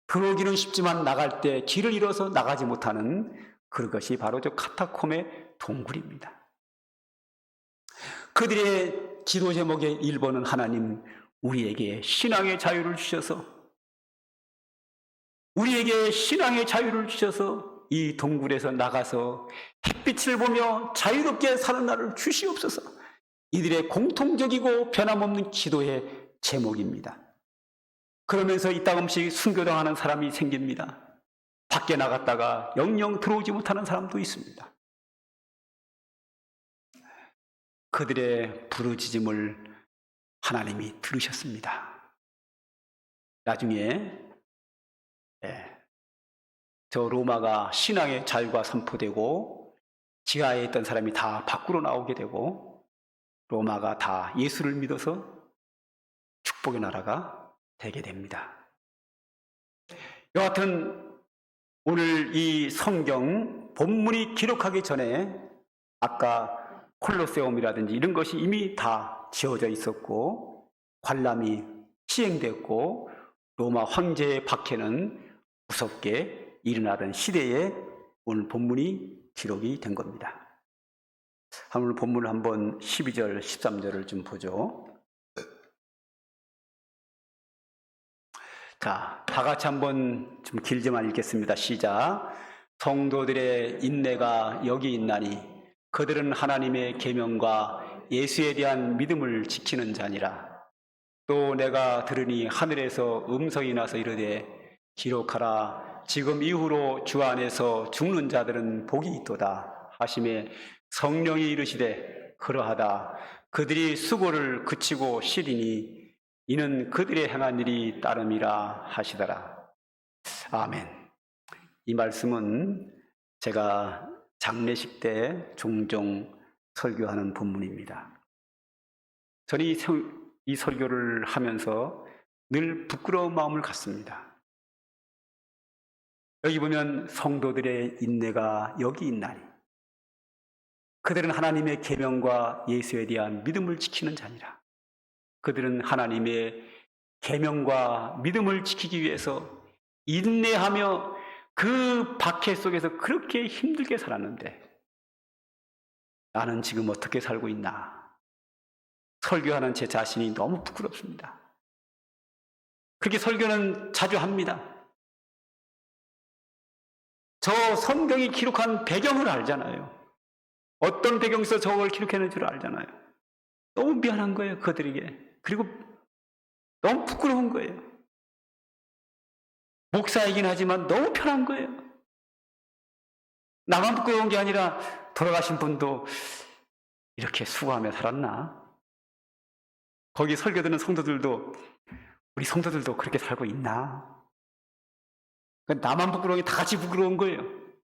[SPEAKER 1] 들어오기는 쉽지만 나갈 때 길을 잃어서 나가지 못하는 그것이 바로 저 카타콤의 동굴입니다. 그들의 기도 제목의 1번은 하나님 우리에게 신앙의 자유를 주셔서 이 동굴에서 나가서 햇빛을 보며 자유롭게 사는 날을 주시옵소서. 이들의 공통적이고 변함없는 기도의 제목입니다. 그러면서 이따금씩 순교당하는 사람이 생깁니다. 밖에 나갔다가 영영 들어오지 못하는 사람도 있습니다. 그들의 부르짖음을 하나님이 들으셨습니다. 나중에 저 로마가 신앙의 자유가 선포되고 지하에 있던 사람이 다 밖으로 나오게 되고 로마가 다 예수를 믿어서 축복의 나라가 되게 됩니다. 여하튼 오늘 이 성경 본문이 기록하기 전에 아까 콜로세움이라든지 이런 것이 이미 다 지어져 있었고 관람이 시행됐고 로마 황제의 박해는 무섭게 일어나던 시대에 오늘 본문이 기록이 된 겁니다. 오늘 본문을 한번 12절, 13절을 좀 보죠. 자, 다 같이 한번 좀 길지만 읽겠습니다. 시작. 성도들의 인내가 여기 있나니 그들은 하나님의 계명과 예수에 대한 믿음을 지키는 자니라. 또 내가 들으니 하늘에서 음성이 나서 이르되 기록하라. 지금 이후로 주 안에서 죽는 자들은 복이 있도다 하심에 성령이 이르시되 그러하다. 그들이 수고를 그치고 쉬리니 이는 그들의 행한 일이 따름이라 하시더라. 아멘. 이 말씀은 제가 장례식 때 종종 설교하는 본문입니다. 저는 이 설교를 하면서 늘 부끄러운 마음을 갖습니다. 여기 보면 성도들의 인내가 여기 있나니 그들은 하나님의 계명과 예수에 대한 믿음을 지키는 자니라. 그들은 하나님의 계명과 믿음을 지키기 위해서 인내하며 그 박해 속에서 그렇게 힘들게 살았는데 나는 지금 어떻게 살고 있나? 설교하는 제 자신이 너무 부끄럽습니다. 그렇게 설교는 자주 합니다. 저 성경이 기록한 배경을 알잖아요. 어떤 배경에서 저걸 기록했는 줄 알잖아요. 너무 미안한 거예요, 그들에게. 그리고 너무 부끄러운 거예요. 목사이긴 하지만 너무 편한 거예요. 나만 부끄러운 게 아니라 돌아가신 분도 이렇게 수고하며 살았나? 거기 설교 듣는 성도들도, 우리 성도들도 그렇게 살고 있나? 나만 부끄러운 게 다 같이 부끄러운 거예요.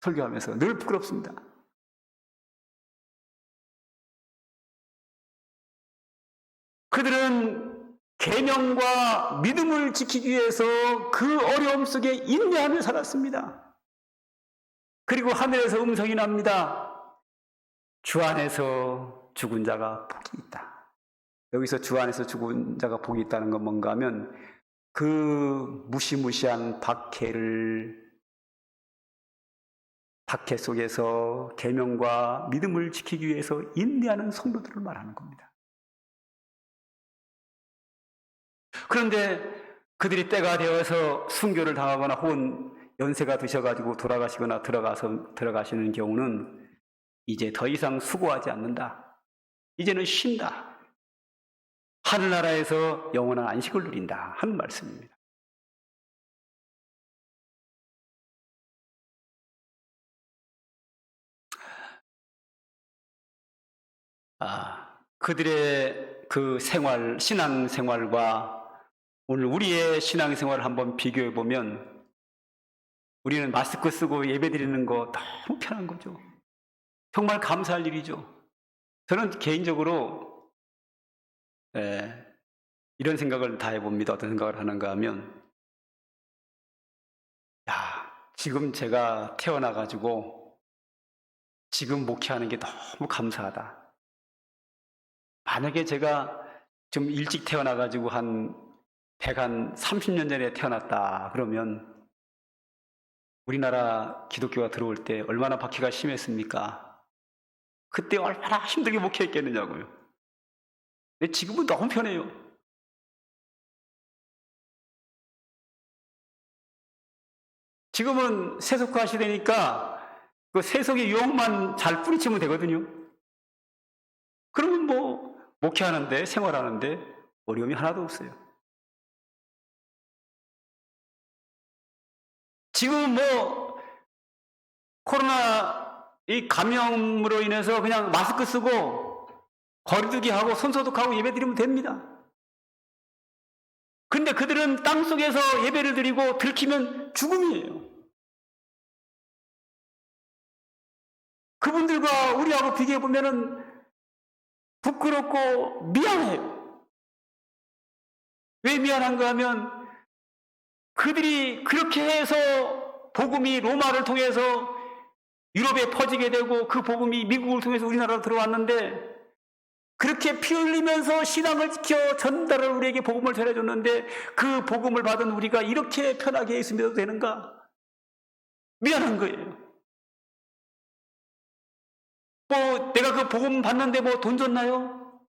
[SPEAKER 1] 설교하면서 늘 부끄럽습니다. 그들은 계명과 믿음을 지키기 위해서 그 어려움 속에 인내하며 살았습니다. 그리고 하늘에서 음성이 납니다. 주 안에서 죽은 자가 복이 있다. 여기서 주 안에서 죽은 자가 복이 있다는 건 뭔가 하면 그 무시무시한 박해 속에서 계명과 믿음을 지키기 위해서 인내하는 성도들을 말하는 겁니다. 그런데 그들이 때가 되어서 순교를 당하거나 혹은 연세가 드셔가지고 돌아가시거나 들어가시는 경우는 이제 더 이상 수고하지 않는다. 이제는 쉰다. 하늘나라에서 영원한 안식을 누린다 하는 말씀입니다. 그들의 그 생활, 신앙생활과 오늘 우리의 신앙생활을 한번 비교해 보면 우리는 마스크 쓰고 예배드리는 거 너무 편한 거죠. 정말 감사할 일이죠. 저는 개인적으로 이런 생각을 다 해봅니다. 어떤 생각을 하는가 하면 지금 제가 태어나가지고 지금 목회하는 게 너무 감사하다. 만약에 제가 좀 일찍 태어나가지고 한 30년 전에 태어났다 그러면 우리나라 기독교가 들어올 때 얼마나 박해가 심했습니까? 그때 얼마나 힘들게 목회했겠느냐고요. 근데 지금은 너무 편해요. 지금은 세속화 시대니까 그 세속의 유혹만 잘 뿌리치면 되거든요. 그러면 뭐 목회하는데 생활하는데 어려움이 하나도 없어요. 지금 뭐 코로나 이 감염으로 인해서 그냥 마스크 쓰고 거리두기 하고 손소독하고 예배드리면 됩니다. 근데 그들은 땅속에서 예배를 드리고 들키면 죽음이에요. 그분들과 우리하고 비교해 보면은 부끄럽고 미안해요. 왜 미안한가 하면 그들이 그렇게 해서 복음이 로마를 통해서 유럽에 퍼지게 되고 그 복음이 미국을 통해서 우리나라로 들어왔는데 그렇게 피 흘리면서 신앙을 지켜 전달을 우리에게 복음을 전해줬는데 그 복음을 받은 우리가 이렇게 편하게 있으면 되는가? 미안한 거예요. 뭐 내가 그 복음 받는데 뭐 돈 줬나요?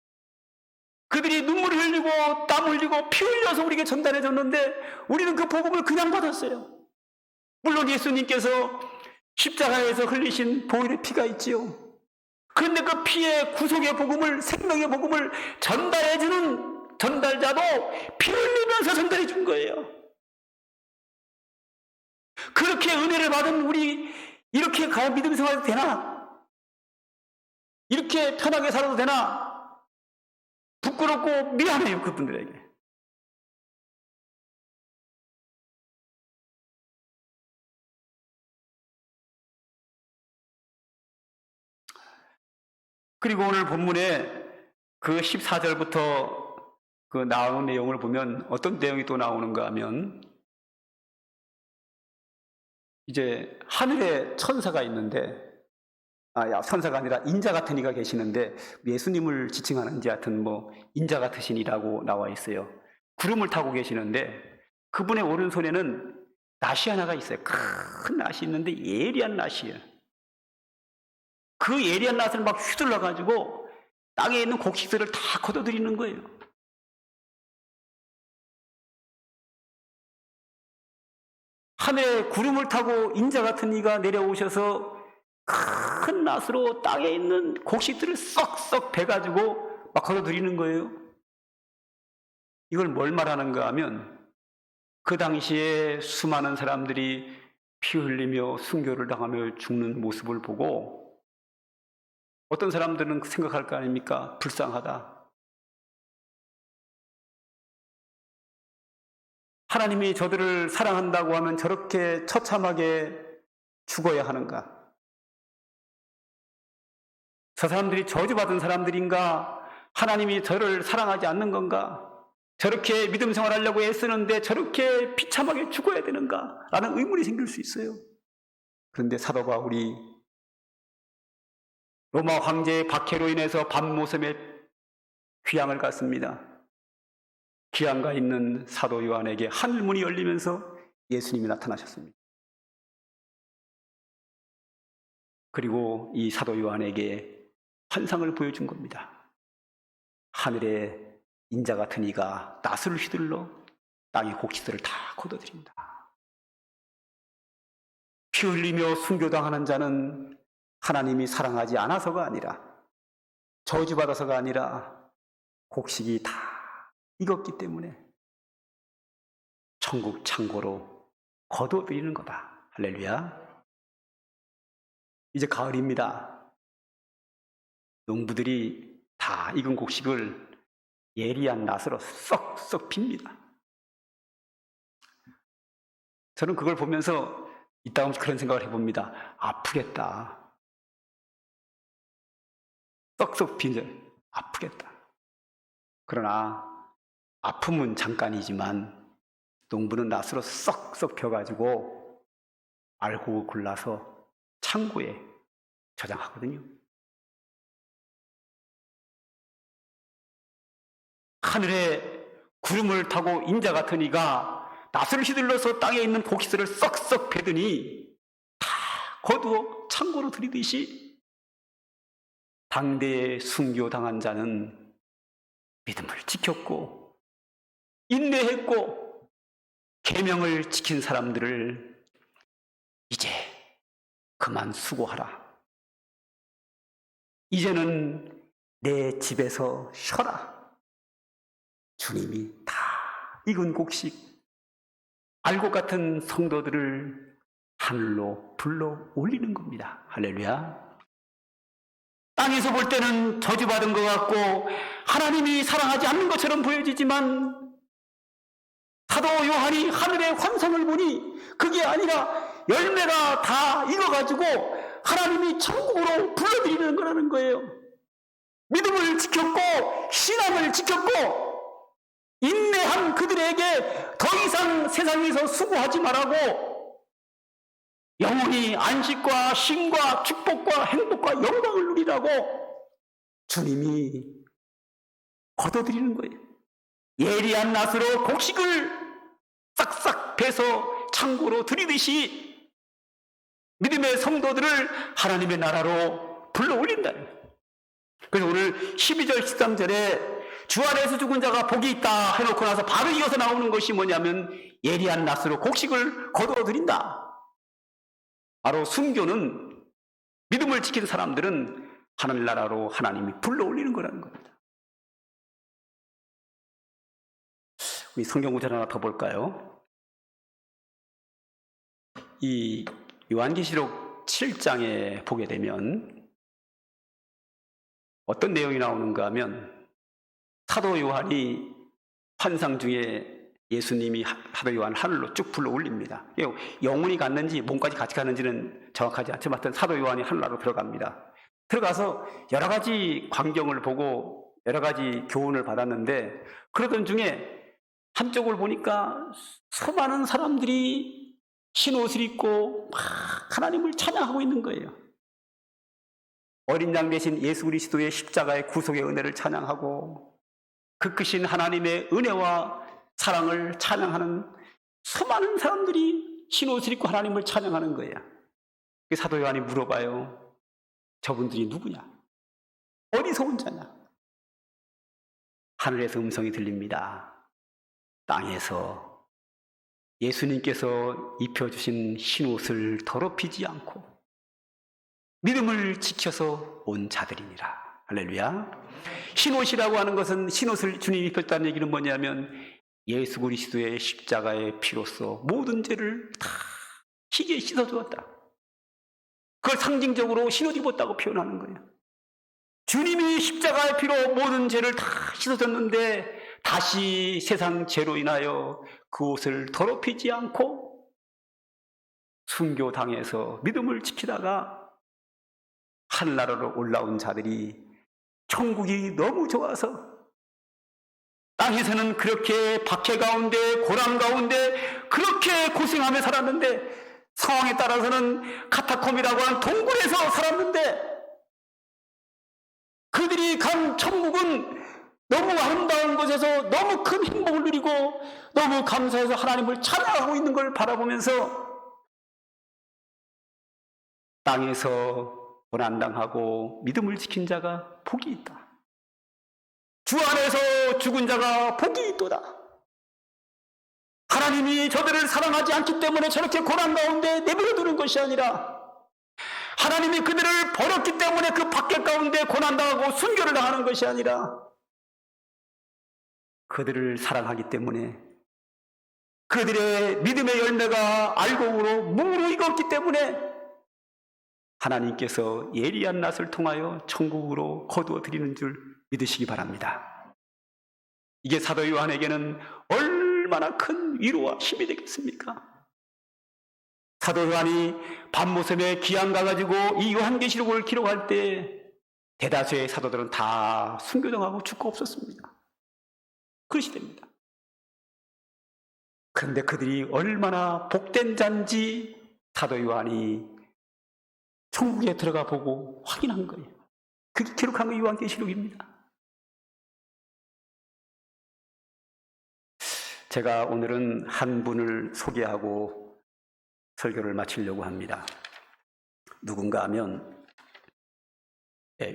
[SPEAKER 1] 그들이 눈물을 흘리고 땀 흘리고 피 흘려서 우리에게 전달해 줬는데 우리는 그 복음을 그냥 받았어요. 물론 예수님께서 십자가에서 흘리신 보혈의 피가 있지요. 그런데 그 피의 구속의 복음을, 생명의 복음을 전달해주는 전달자도 피 흘리면서 전달해 준 거예요. 그렇게 은혜를 받은 우리 이렇게 과연 믿음 생활이 되나? 이렇게 편하게 살아도 되나? 부끄럽고 미안해요, 그분들에게. 그리고 오늘 본문에 그 14절부터 그 나오는 내용을 보면 어떤 내용이 또 나오는가 하면 이제 하늘에 천사가 있는데 천사가 아니라 인자 같은 이가 계시는데 예수님을 지칭하는지 하여튼 뭐 인자 같으신 이라고 나와 있어요. 구름을 타고 계시는데 그분의 오른손에는 낫이 하나가 있어요. 큰 낫이 있는데 예리한 낫이에요. 그 예리한 낫을 막 휘둘러 가지고 땅에 있는 곡식들을 다 걷어들이는 거예요. 하늘에 구름을 타고 인자 같은 이가 내려오셔서 큰 낫으로 땅에 있는 곡식들을 썩썩 베가지고 막 걷어들이는 거예요. 이걸 뭘 말하는가 하면 그 당시에 수많은 사람들이 피 흘리며 순교를 당하며 죽는 모습을 보고 어떤 사람들은 생각할 거 아닙니까? 불쌍하다. 하나님이 저들을 사랑한다고 하면 저렇게 처참하게 죽어야 하는가? 저 사람들이 저주받은 사람들인가? 하나님이 저를 사랑하지 않는 건가? 저렇게 믿음 생활하려고 애쓰는데 저렇게 비참하게 죽어야 되는가? 라는 의문이 생길 수 있어요. 그런데 사도 바울이 로마 황제의 박해로 인해서 밤모섬에 귀양을 갔습니다. 귀양가 있는 사도 요한에게 하늘문이 열리면서 예수님이 나타나셨습니다. 그리고 이 사도 요한에게 환상을 보여준 겁니다. 하늘에 인자 같은 이가 낫을 휘둘러 땅의 곡식들을 다 걷어들인다. 피 흘리며 순교당하는 자는 하나님이 사랑하지 않아서가 아니라 저주받아서가 아니라 곡식이 다 익었기 때문에 천국 창고로 거둬들이는 거다. 할렐루야. 이제 가을입니다. 농부들이 다 익은 곡식을 예리한 낫으로 썩썩 핍니다. 저는 그걸 보면서 이따금 그런 생각을 해봅니다. 아프겠다. 썩썩 빈 아프겠다. 그러나 아픔은 잠깐이지만 농부는 낫으로 썩썩 펴가지고 알곡을 골라서 창고에 저장하거든요. 하늘에 구름을 타고 인자 같은 이가 낫을 휘둘러서 땅에 있는 곡식들을 썩썩 베더니 다 거두어 창고로 들이듯이 당대에 순교당한 자는 믿음을 지켰고 인내했고 계명을 지킨 사람들을 이제 그만 수고하라. 이제는 내 집에서 쉬어라. 주님이 다 익은 곡식, 알곡 같은 성도들을 하늘로 불러 올리는 겁니다. 할렐루야. 땅에서 볼 때는 저주받은 것 같고 하나님이 사랑하지 않는 것처럼 보여지지만 사도 요한이 하늘의 환상을 보니 그게 아니라 열매가 다 익어가지고 하나님이 천국으로 불러들이는 거라는 거예요. 믿음을 지켰고 신앙을 지켰고 인내한 그들에게 더 이상 세상에서 수고하지 말라고 영원히 안식과 쉼과 축복과 행복과 영광을 누리라고 주님이 거둬들이는 거예요. 예리한 낫으로 곡식을 싹싹 베서 창고로 들이듯이 믿음의 성도들을 하나님의 나라로 불러올린다. 그래서 오늘 12절 13절에 주 안에서 죽은 자가 복이 있다 해놓고 나서 바로 이어서 나오는 것이 뭐냐면 예리한 낫으로 곡식을 거두어들인다. 바로 순교는 믿음을 지킨 사람들은 하늘나라로 하나님이 불러올리는 거라는 겁니다. 우리 성경 구절 하나 더 볼까요? 이 요한계시록 7장에 보게 되면 어떤 내용이 나오는가 하면 사도 요한이 환상 중에 예수님이 사도 요한 하늘로 쭉 불러 올립니다. 영혼이 갔는지 몸까지 같이 가는지는 정확하지 않지만 사도 요한이 하늘나라로 들어갑니다. 들어가서 여러 가지 광경을 보고 여러 가지 교훈을 받았는데 그러던 중에 한쪽을 보니까 수많은 사람들이 흰 옷을 입고 막 하나님을 찬양하고 있는 거예요. 어린 양 대신 예수 그리스도의 십자가의 구속의 은혜를 찬양하고 그 크신 하나님의 은혜와 사랑을 찬양하는 수많은 사람들이 흰 옷을 입고 하나님을 찬양하는 거예요. 사도 요한이 물어봐요. 저분들이 누구냐? 어디서 온 자냐? 하늘에서 음성이 들립니다. 땅에서 예수님께서 입혀주신 흰옷을 더럽히지 않고 믿음을 지켜서 온 자들이니라. 할렐루야. 흰옷이라고 하는 것은, 흰옷을 주님이 입혔다는 얘기는 뭐냐면 예수 그리스도의 십자가의 피로써 모든 죄를 다 희게 씻어주었다. 그걸 상징적으로 흰옷 입었다고 표현하는 거예요. 주님이 십자가의 피로 모든 죄를 다 씻어줬는데 다시 세상 죄로 인하여 그 옷을 더럽히지 않고 순교당해서 믿음을 지키다가 하늘나라로 올라온 자들이 천국이 너무 좋아서 땅에서는 그렇게 박해 가운데 고난 가운데 그렇게 고생하며 살았는데, 상황에 따라서는 카타콤이라고 하는 동굴에서 살았는데, 그들이 간 천국은 너무 아름다운 곳에서 너무 큰 행복을 누리고 너무 감사해서 하나님을 찬양하고 있는 걸 바라보면서 땅에서 고난당하고 믿음을 지킨 자가 복이 있다. 주 안에서 죽은 자가 복이 있도다. 하나님이 저들을 사랑하지 않기 때문에 저렇게 고난 가운데 내버려 두는 것이 아니라, 하나님이 그들을 버렸기 때문에 그 박해 가운데 고난당하고 순교를 당하는 것이 아니라, 그들을 사랑하기 때문에, 그들의 믿음의 열매가 알곡으로 무로 익었기 때문에 하나님께서 예리한 낫을 통하여 천국으로 거두어 드리는 줄 믿으시기 바랍니다. 이게 사도 요한에게는 얼마나 큰 위로와 힘이 되겠습니까? 사도 요한이 밤모섬에 기양 가가지고 이 요한계시록을 기록할 때 대다수의 사도들은 다 순교당하고 죽고 없었습니다. 그릇이 됩니다. 그런데 그들이 얼마나 복된 자인지 사도 요한이 천국에 들어가 보고 확인한 거예요. 그게 기록한 게 요한계시록입니다. 제가 오늘은 한 분을 소개하고 설교를 마치려고 합니다. 누군가 하면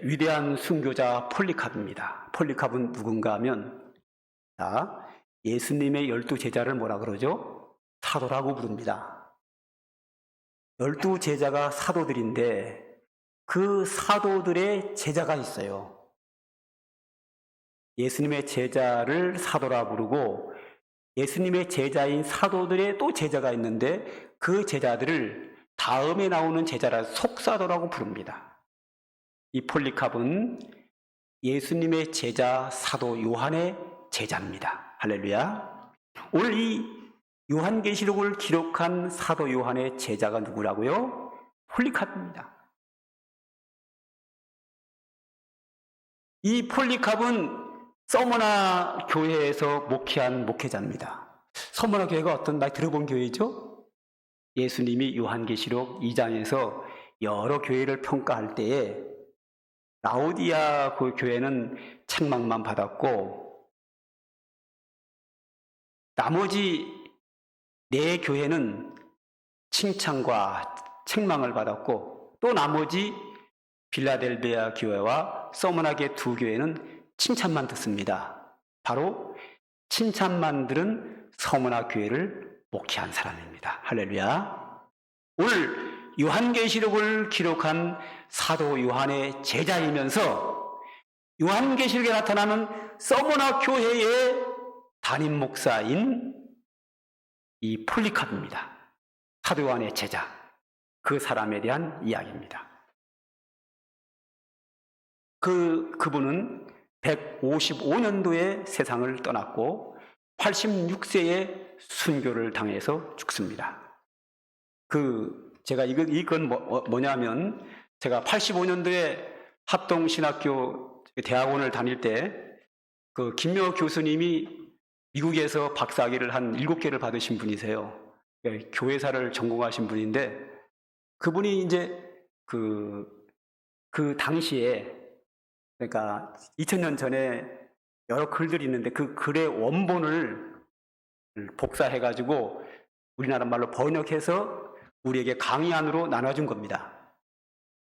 [SPEAKER 1] 위대한 순교자 폴리캅입니다. 폴리캅은 누군가 하면 예수님의 12제자를 뭐라 그러죠? 사도라고 부릅니다. 12제자가 사도들인데 그 사도들의 제자가 있어요. 예수님의 제자를 사도라 부르고 예수님의 제자인 사도들의 또 제자가 있는데 그 제자들을 다음에 나오는 제자라 속사도라고 부릅니다. 이 폴리캅은 예수님의 제자 사도 요한의 제자입니다. 할렐루야. 오늘 이 요한계시록을 기록한 사도 요한의 제자가 누구라고요? 폴리캅입니다. 이 폴리캅은 서머나 교회에서 목회한 목회자입니다. 서머나 교회가 어떤 말 들어본 교회죠? 예수님이 요한계시록 2장에서 여러 교회를 평가할 때에 라오디아 그 교회는 책망만 받았고 나머지 4교회는 칭찬과 책망을 받았고 또 나머지 빌라델비아 교회와 서머나계 2교회는 칭찬만 듣습니다. 바로 칭찬만 들은 서머나 교회를 목회한 사람입니다. 할렐루야. 오늘 요한계시록을 기록한 사도 요한의 제자이면서 요한계시록에 나타나는 서머나 교회의 담임 목사인 이 폴리캅입니다. 사도 요한의 제자, 그 사람에 대한 이야기입니다. 그분은 155년도에 세상을 떠났고 86세에 순교를 당해서 죽습니다. 제가 이건 뭐냐면 제가 85년도에 합동신학교 대학원을 다닐 때 그 김명호 교수님이 미국에서 박사학위를 한 7개를 받으신 분이세요. 교회사를 전공하신 분인데 그분이 이제 그 당시에 그러니까 2000년 전에 여러 글들이 있는데 그 글의 원본을 복사해가지고 우리나라 말로 번역해서 우리에게 강의안으로 나눠준 겁니다.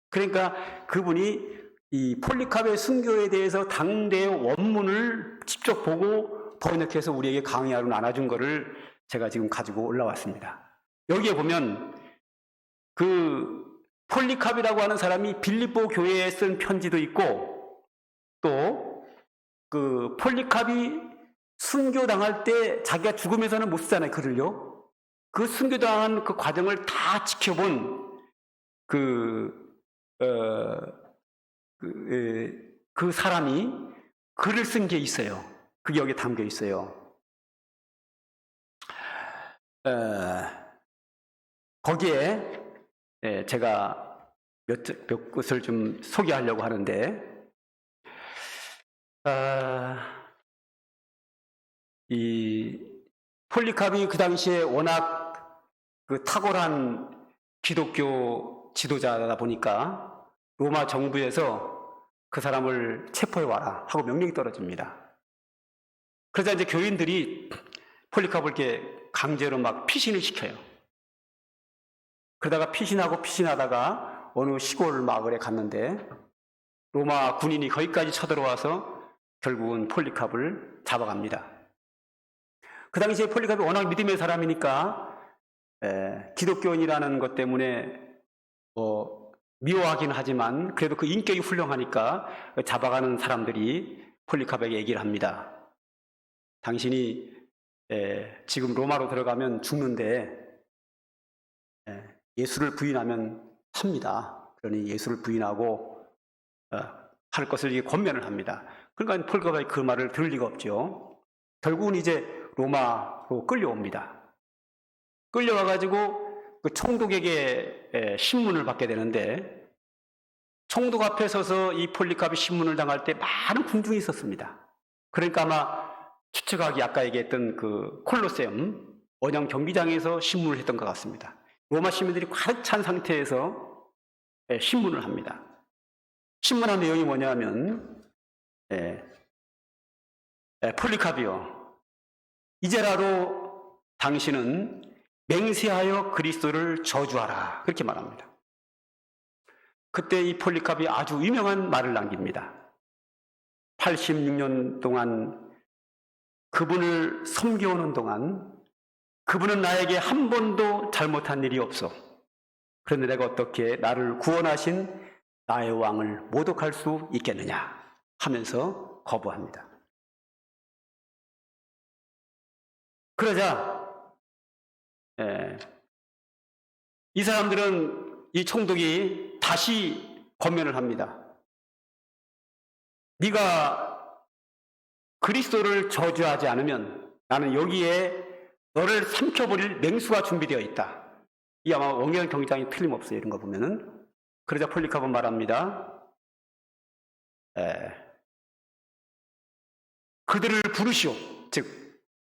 [SPEAKER 1] 그러니까 그분이 이 폴리캅의 순교에 대해서 당대의 원문을 직접 보고 번역해서 우리에게 강의하러 나눠준 거를 제가 지금 가지고 올라왔습니다. 여기에 보면 그 폴리캅이라고 하는 사람이 빌립보 교회에 쓴 편지도 있고, 또 그 폴리캅이 순교당할 때 자기가 죽으면서는 못 쓰잖아요, 글을요. 그 순교당한 그 과정을 다 지켜본 그 사람이 글을 쓴 게 있어요. 그게 여기에 담겨 있어요. 거기에 제가 몇 곳을 좀 소개하려고 하는데, 이 폴리캅이 그 당시에 워낙 그 탁월한 기독교 지도자다 보니까 로마 정부에서 그 사람을 체포해 와라 하고 명령이 떨어집니다. 그러자 이제 교인들이 폴리캅을 이렇게 강제로 막 피신을 시켜요. 그러다가 피신하다가 어느 시골 마을에 갔는데 로마 군인이 거기까지 쳐들어와서 결국은 폴리캅을 잡아갑니다. 그 당시에 폴리캅이 워낙 믿음의 사람이니까 기독교인이라는 것 때문에 미워하긴 하지만 그래도 그 인격이 훌륭하니까 잡아가는 사람들이 폴리캅에게 얘기를 합니다. 당신이 지금 로마로 들어가면 죽는데 예수를 부인하면 삽니다. 그러니 예수를 부인하고 할 것을 이게 권면을 합니다. 그러니까 폴리캅이 그 말을 들을 리가 없죠. 결국은 이제 로마로 끌려옵니다. 끌려와가지고 그 총독에게 신문을 받게 되는데, 총독 앞에 서서 이 폴리캅이 신문을 당할 때 많은 군중이 있었습니다. 그러니까 아마 추측하기 아까 얘기했던 그 콜로세움 원형 경기장에서 신문을 했던 것 같습니다. 로마 시민들이 가득 찬 상태에서 신문을 합니다. 신문한 내용이 뭐냐면 폴리캅이요, 이제라도 당신은 맹세하여 그리스도를 저주하라, 그렇게 말합니다. 그때 이 폴리캅이 아주 유명한 말을 남깁니다. 86년 동안 그분을 섬겨오는 동안 그분은 나에게 한 번도 잘못한 일이 없어. 그런데 내가 어떻게 나를 구원하신 나의 왕을 모독할 수 있겠느냐 하면서 거부합니다. 그러자 이 사람들은, 이 총독이 다시 권면을 합니다. 네가 그리스도를 저주하지 않으면 나는 여기에 너를 삼켜버릴 맹수가 준비되어 있다. 이 아마 원형 경기장이 틀림없어요, 이런 거 보면은. 그러자 폴리캅은 말합니다. 그들을 부르시오. 즉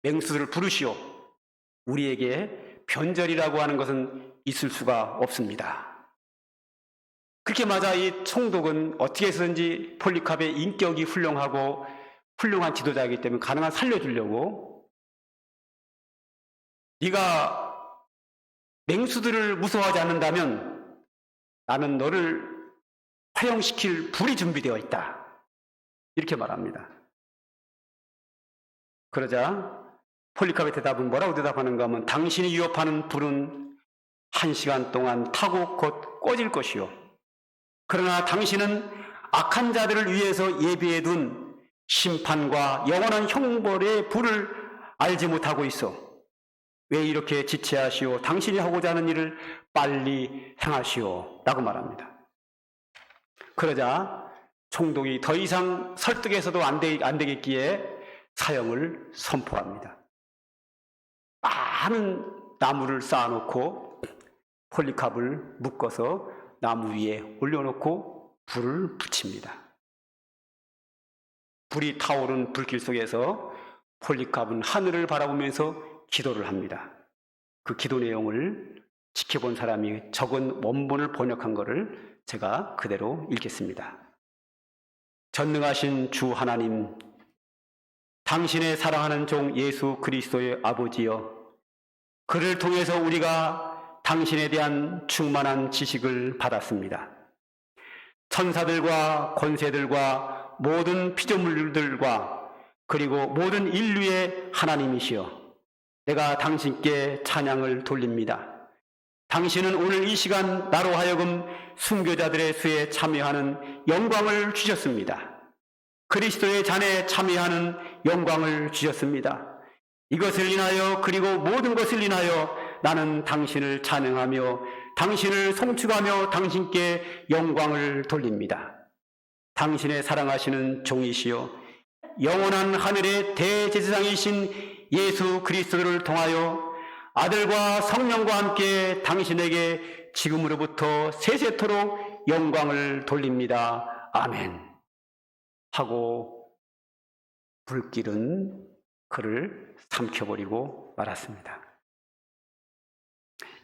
[SPEAKER 1] 맹수들을 부르시오. 우리에게 변절이라고 하는 것은 있을 수가 없습니다. 그렇게 맞아 이 총독은 어떻게 해서든지 폴리캅의 인격이 훌륭하고 훌륭한 지도자이기 때문에 가능한 살려주려고, 네가 맹수들을 무서워하지 않는다면 나는 너를 화형시킬 불이 준비되어 있다, 이렇게 말합니다. 그러자 폴리캅의 대답은 뭐라고 대답하는가 하면, 당신이 위협하는 불은 1시간 동안 타고 곧 꺼질 것이요, 그러나 당신은 악한 자들을 위해서 예비해둔 심판과 영원한 형벌의 불을 알지 못하고 있어. 왜 이렇게 지체하시오? 당신이 하고자 하는 일을 빨리 행하시오, 라고 말합니다. 그러자 총독이 더 이상 설득해서도 안 되겠기에 사형을 선포합니다. 많은 나무를 쌓아놓고 폴리캅을 묶어서 나무 위에 올려놓고 불을 붙입니다. 불이 타오른 불길 속에서 폴리캅은 하늘을 바라보면서 기도를 합니다. 그 기도 내용을 지켜본 사람이 적은 원본을 번역한 것을 제가 그대로 읽겠습니다. 전능하신 주 하나님, 당신의 사랑하는 종 예수 그리스도의 아버지여, 그를 통해서 우리가 당신에 대한 충만한 지식을 받았습니다. 천사들과 권세들과 모든 피조물들과 그리고 모든 인류의 하나님이시여, 내가 당신께 찬양을 돌립니다. 당신은 오늘 이 시간 나로 하여금 순교자들의 수에 참여하는 영광을 주셨습니다. 그리스도의 잔에 참여하는 영광을 주셨습니다. 이것을 인하여 그리고 모든 것을 인하여 나는 당신을 찬양하며 당신을 송축하며 당신께 영광을 돌립니다. 당신의 사랑하시는 종이시여, 영원한 하늘의 대제사장이신 예수 그리스도를 통하여 아들과 성령과 함께 당신에게 지금으로부터 세세토록 영광을 돌립니다. 아멘. 하고 불길은 그를 삼켜버리고 말았습니다.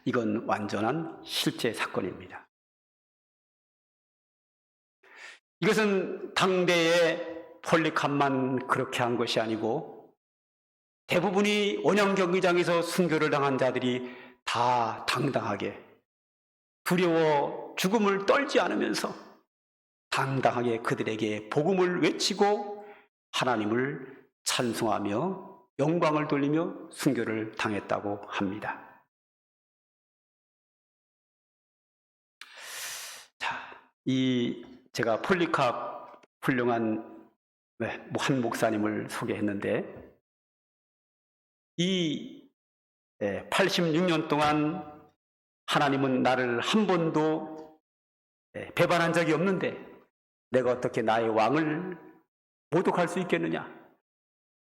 [SPEAKER 1] 이건 완전한 실제 사건입니다. 이것은 당대의 폴리캅만 그렇게 한 것이 아니고 대부분이 원형 경기장에서 순교를 당한 자들이 다 당당하게 두려워 죽음을 떨지 않으면서 당당하게 그들에게 복음을 외치고 하나님을 찬송하며 영광을 돌리며 순교를 당했다고 합니다. 자, 제가 폴리캅 훌륭한 한 목사님을 소개했는데, 이 86년 동안 하나님은 나를 한 번도 배반한 적이 없는데 내가 어떻게 나의 왕을 모독할 수 있겠느냐?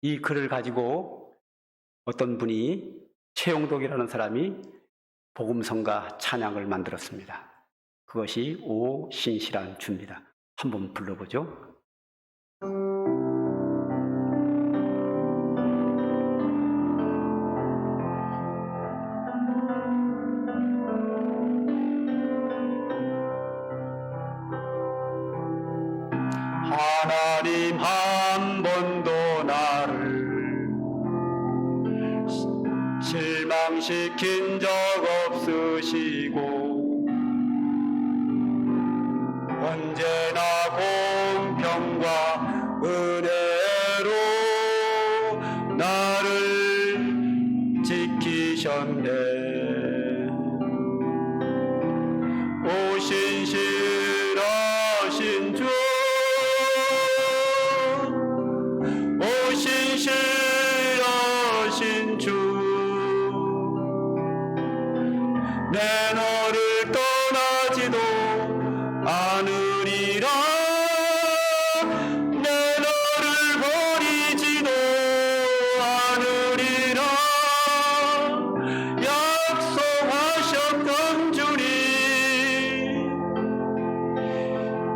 [SPEAKER 1] 이 글을 가지고 어떤 분이, 최용덕이라는 사람이 복음성가 찬양을 만들었습니다. 그것이 오 신실한 주입니다. 한번 불러보죠.
[SPEAKER 3] 하나님 한 번도 나를 실망시킨 적 없으시고 언제나 공평과 은혜로 나를 지키셨네. 오 신실하신 주, 오 신실하신 주, 내 너를 떠나지도 않으리라. 내 너를 버리지도 않으리라. 약속하셨던 주님,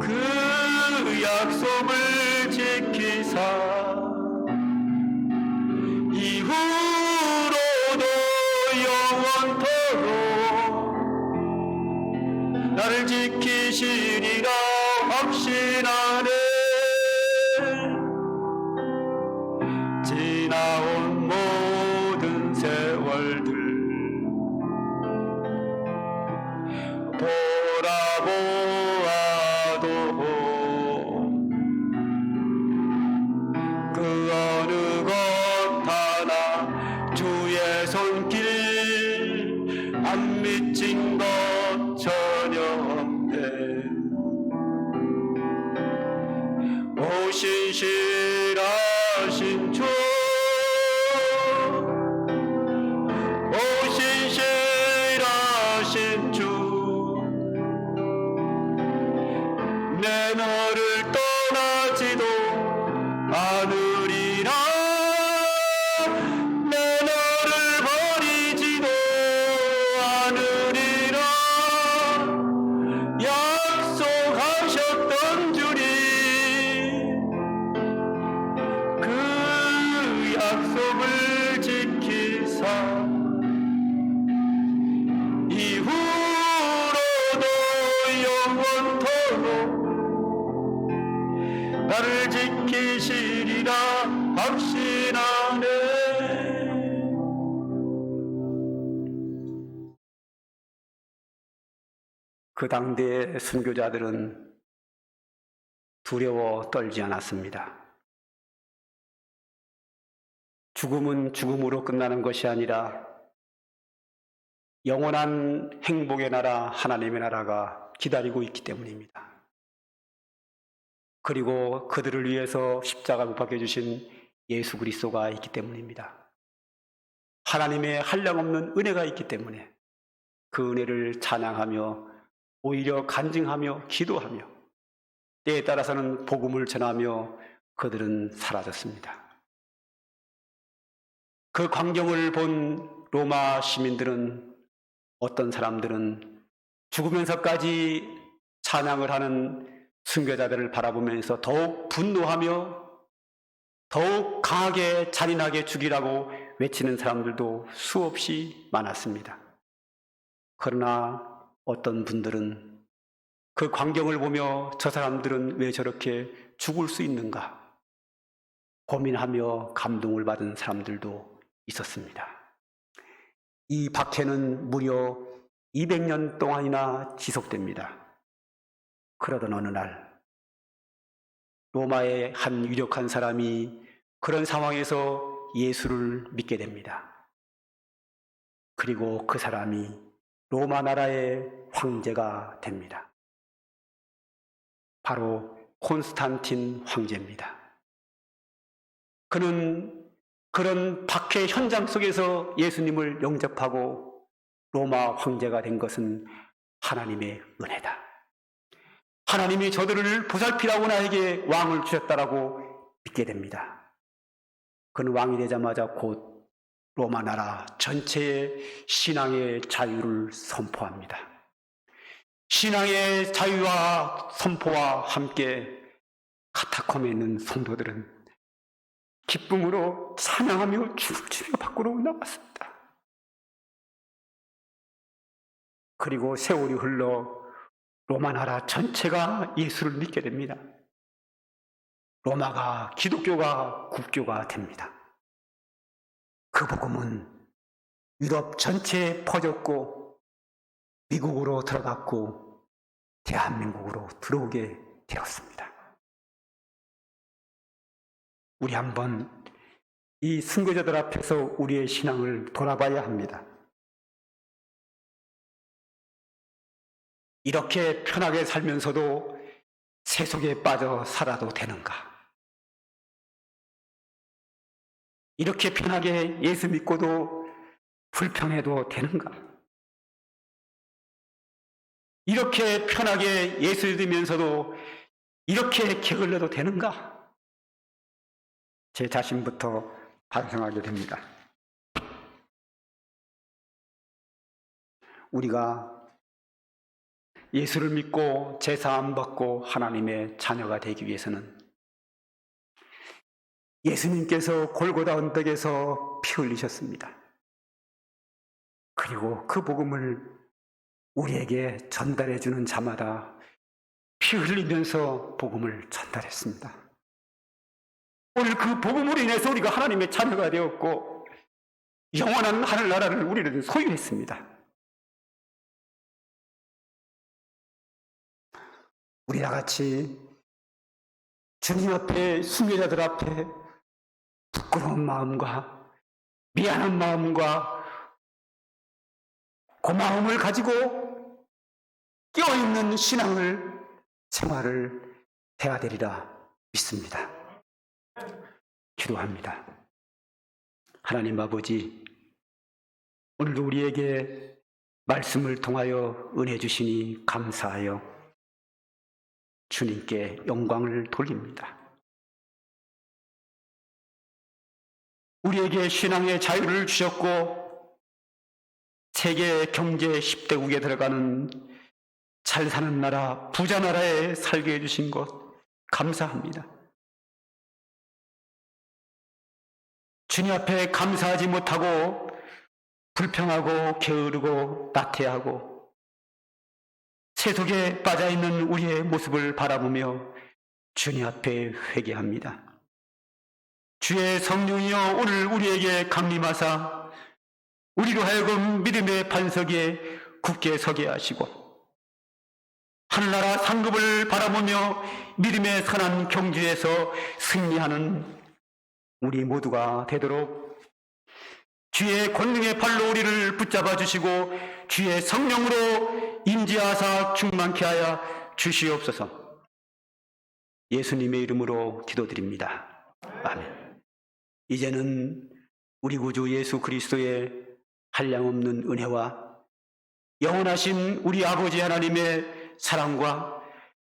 [SPEAKER 3] 그 약속을 지키사 이후로도 영원토록 나를 지키시리라 확신하네. 지나온 모든 세월들 돌아보아도 그 어느 것 하나 주의 손길 안 미친 것 전혀 없네. 오 신실하신 주, 오 신실하신 주, 내 너를 떠나지도 않으리라. 내 너를 버리지도 않으리라. 약속하셨던 주님, 그 약속을 지키사 이후로도 영원토록 나를 지키시리라 확신하네.
[SPEAKER 1] 그 당대의 순교자들은 두려워 떨지 않았습니다. 죽음은 죽음으로 끝나는 것이 아니라 영원한 행복의 나라, 하나님의 나라가 기다리고 있기 때문입니다. 그리고 그들을 위해서 십자가 못 박혀 주신 예수 그리스도가 있기 때문입니다. 하나님의 한량없는 은혜가 있기 때문에 그 은혜를 찬양하며 오히려 간증하며 기도하며 때에 따라서는 복음을 전하며 그들은 사라졌습니다. 그 광경을 본 로마 시민들은, 어떤 사람들은 죽으면서까지 찬양을 하는 순교자들을 바라보면서 더욱 분노하며 더욱 강하게 잔인하게 죽이라고 외치는 사람들도 수없이 많았습니다. 그러나 어떤 분들은 그 광경을 보며 저 사람들은 왜 저렇게 죽을 수 있는가 고민하며 감동을 받은 사람들도 있었습니다. 이 박해는 무려 200년 동안이나 지속됩니다. 그러던 어느 날 로마의 한 유력한 사람이 그런 상황에서 예수를 믿게 됩니다. 그리고 그 사람이 로마 나라의 황제가 됩니다. 바로 콘스탄틴 황제입니다. 그는 그런 박해 현장 속에서 예수님을 영접하고 로마 황제가 된 것은 하나님의 은혜다. 하나님이 저들을 보살피라고 나에게 왕을 주셨다라고 믿게 됩니다. 그는 왕이 되자마자 곧 로마 나라 전체의 신앙의 자유를 선포합니다. 신앙의 자유와 선포와 함께 카타콤에 있는 성도들은 기쁨으로 찬양하며 춤을 추며 밖으로 나왔습니다. 그리고 세월이 흘러 로마 나라 전체가 예수를 믿게 됩니다. 로마가 기독교가 국교가 됩니다. 그 복음은 유럽 전체에 퍼졌고 미국으로 들어갔고 대한민국으로 들어오게 되었습니다. 우리 한번 이 순교자들 앞에서 우리의 신앙을 돌아봐야 합니다. 이렇게 편하게 살면서도 세속에 빠져 살아도 되는가? 이렇게 편하게 예수 믿고도 불평해도 되는가? 이렇게 편하게 예수 믿으면서도 이렇게 게을러도 되는가? 제 자신부터 반성하게 됩니다. 우리가 예수를 믿고 제사함 받고 하나님의 자녀가 되기 위해서는 예수님께서 골고다 언덕에서 피 흘리셨습니다. 그리고 그 복음을 우리에게 전달해 주는 자마다 피 흘리면서 복음을 전달했습니다. 오늘 그 복음으로 인해서 우리가 하나님의 자녀가 되었고 영원한 하늘나라를 우리는 소유했습니다. 우리 다같이 주님 앞에, 순교자들 앞에 부끄러운 마음과 미안한 마음과 고마움을 가지고 깨어있는 생활을 해야 되리라 믿습니다. 기도합니다. 하나님 아버지, 오늘도 우리에게 말씀을 통하여 은혜 주시니 감사하여 주님께 영광을 돌립니다. 우리에게 신앙의 자유를 주셨고 세계 경제 10대국에 들어가는 잘 사는 나라, 부자 나라에 살게 해주신 것 감사합니다. 주님 앞에 감사하지 못하고 불평하고 게으르고 나태하고 세속에 빠져있는 우리의 모습을 바라보며 주님 앞에 회개합니다. 주의 성령이여 오늘 우리에게 강림하사 우리로 하여금 믿음의 반석에 굳게 서게 하시고
[SPEAKER 3] 하늘나라 상급을 바라보며 믿음의 선한 경주에서 승리하는 우리 모두가 되도록 주의 권능의 발로 우리를 붙잡아 주시고 주의 성령으로 임재하사 충만케 하여 주시옵소서. 예수님의 이름으로 기도드립니다. 아멘. 이제는 우리 구주 예수 그리스도의 한량없는 은혜와 영원하신 우리 아버지 하나님의 사랑과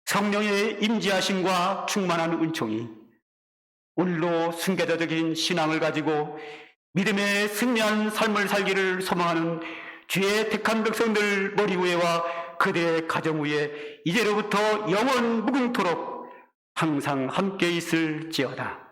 [SPEAKER 3] 성령의 임재하심과 충만한 은총이 오늘도 순교자적인 신앙을 가지고 믿음의 승리한 삶을 살기를 소망하는 주의 택한 백성들 머리 위에와 그대의 가정 위에 이제로부터 영원 무궁토록 항상 함께 있을지어다.